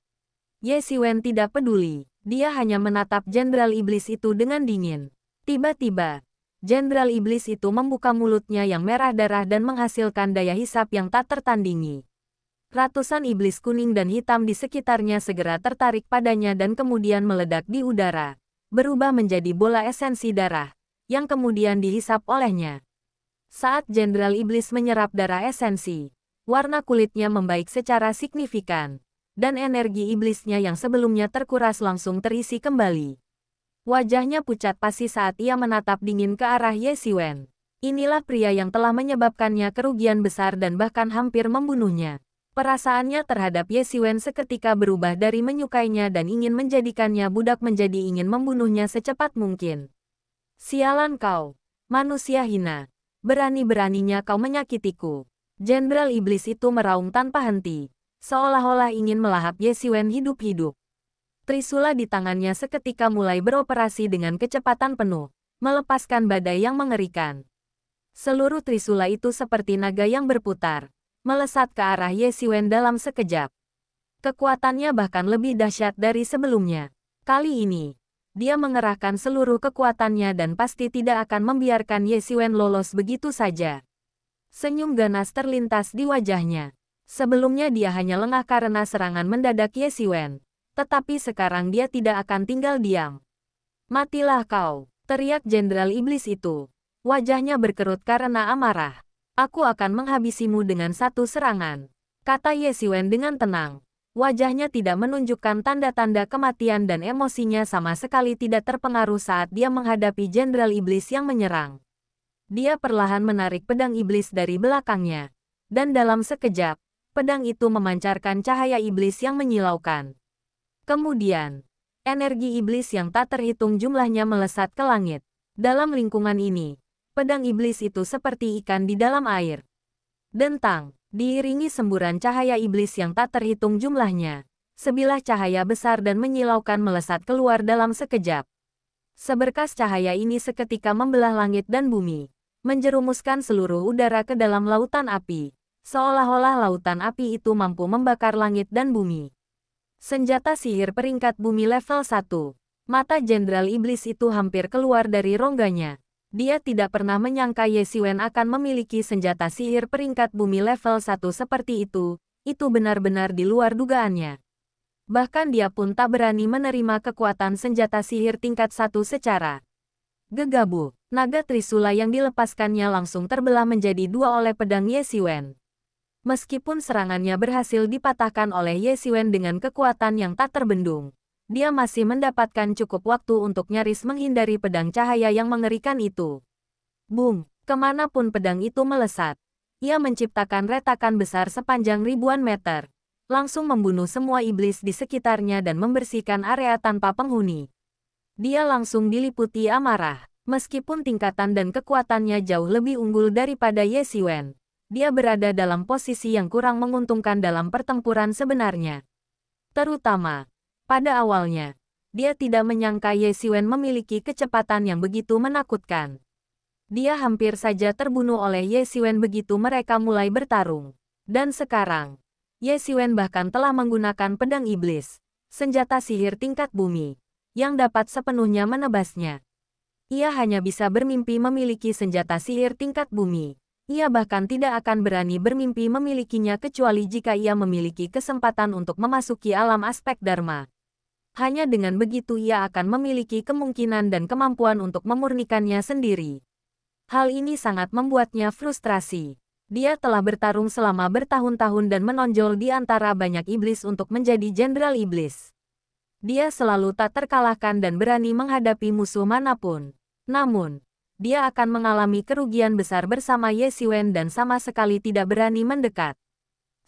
Ye Xiwen tidak peduli, dia hanya menatap Jenderal Iblis itu dengan dingin. Tiba-tiba, Jenderal Iblis itu membuka mulutnya yang merah darah dan menghasilkan daya hisap yang tak tertandingi. Ratusan iblis kuning dan hitam di sekitarnya segera tertarik padanya dan kemudian meledak di udara, berubah menjadi bola esensi darah, yang kemudian dihisap olehnya. Saat Jenderal Iblis menyerap darah esensi, warna kulitnya membaik secara signifikan, dan energi iblisnya yang sebelumnya terkuras langsung terisi kembali. Wajahnya pucat pasi saat ia menatap dingin ke arah Ye Xiwen. Inilah pria yang telah menyebabkannya kerugian besar dan bahkan hampir membunuhnya. Perasaannya terhadap Ye Xiwen seketika berubah dari menyukainya dan ingin menjadikannya budak menjadi ingin membunuhnya secepat mungkin. Sialan kau, manusia hina. Berani-beraninya kau menyakitiku. Jenderal Iblis itu meraung tanpa henti, seolah-olah ingin melahap Ye Xiwen hidup-hidup. Trisula di tangannya seketika mulai beroperasi dengan kecepatan penuh, melepaskan badai yang mengerikan. Seluruh trisula itu seperti naga yang berputar, melesat ke arah Ye Xiwen dalam sekejap. Kekuatannya bahkan lebih dahsyat dari sebelumnya. Kali ini, dia mengerahkan seluruh kekuatannya dan pasti tidak akan membiarkan Ye Xiwen lolos begitu saja. Senyum ganas terlintas di wajahnya. Sebelumnya dia hanya lengah karena serangan mendadak Ye Xiwen. Tetapi sekarang dia tidak akan tinggal diam. Matilah kau, teriak Jenderal Iblis itu. Wajahnya berkerut karena amarah. Aku akan menghabisimu dengan satu serangan, kata Ye Xiwen dengan tenang. Wajahnya tidak menunjukkan tanda-tanda kematian dan emosinya sama sekali tidak terpengaruh saat dia menghadapi Jenderal Iblis yang menyerang. Dia perlahan menarik pedang iblis dari belakangnya. Dan dalam sekejap, pedang itu memancarkan cahaya iblis yang menyilaukan. Kemudian, energi iblis yang tak terhitung jumlahnya melesat ke langit. Dalam lingkungan ini, pedang iblis itu seperti ikan di dalam air. Dentang. Diiringi semburan cahaya iblis yang tak terhitung jumlahnya, sebilah cahaya besar dan menyilaukan melesat keluar dalam sekejap. Seberkas cahaya ini seketika membelah langit dan bumi, menjerumuskan seluruh udara ke dalam lautan api, seolah-olah lautan api itu mampu membakar langit dan bumi. Senjata sihir peringkat bumi level 1. Mata Jenderal Iblis itu hampir keluar dari rongganya. Dia tidak pernah menyangka Ye Xiwen akan memiliki senjata sihir peringkat bumi level 1 seperti itu benar-benar di luar dugaannya. Bahkan dia pun tak berani menerima kekuatan senjata sihir tingkat 1 secara gegabah. Naga Trisula yang dilepaskannya langsung terbelah menjadi dua oleh pedang Ye Xiwen. Meskipun serangannya berhasil dipatahkan oleh Ye Xiwen dengan kekuatan yang tak terbendung, dia masih mendapatkan cukup waktu untuk nyaris menghindari pedang cahaya yang mengerikan itu. Boom! Kemanapun pedang itu melesat, ia menciptakan retakan besar sepanjang ribuan meter, langsung membunuh semua iblis di sekitarnya dan membersihkan area tanpa penghuni. Dia langsung diliputi amarah. Meskipun tingkatan dan kekuatannya jauh lebih unggul daripada Ye Xiwen, dia berada dalam posisi yang kurang menguntungkan dalam pertempuran sebenarnya. Terutama, pada awalnya, dia tidak menyangka Ye Xiwen memiliki kecepatan yang begitu menakutkan. Dia hampir saja terbunuh oleh Ye Xiwen begitu mereka mulai bertarung. Dan sekarang, Ye Xiwen bahkan telah menggunakan pedang iblis, senjata sihir tingkat bumi, yang dapat sepenuhnya menebasnya. Ia hanya bisa bermimpi memiliki senjata sihir tingkat bumi. Ia bahkan tidak akan berani bermimpi memilikinya kecuali jika ia memiliki kesempatan untuk memasuki alam aspek Dharma. Hanya dengan begitu ia akan memiliki kemungkinan dan kemampuan untuk memurnikannya sendiri. Hal ini sangat membuatnya frustrasi. Dia telah bertarung selama bertahun-tahun dan menonjol di antara banyak iblis untuk menjadi jenderal iblis. Dia selalu tak terkalahkan dan berani menghadapi musuh manapun. Namun, dia akan mengalami kerugian besar bersama Ye Xiwen dan sama sekali tidak berani mendekat.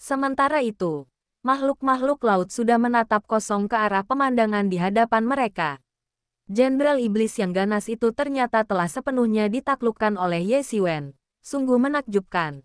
Sementara itu, makhluk-makhluk laut sudah menatap kosong ke arah pemandangan di hadapan mereka. Jenderal Iblis yang ganas itu ternyata telah sepenuhnya ditaklukkan oleh Ye Xiwen. Sungguh menakjubkan.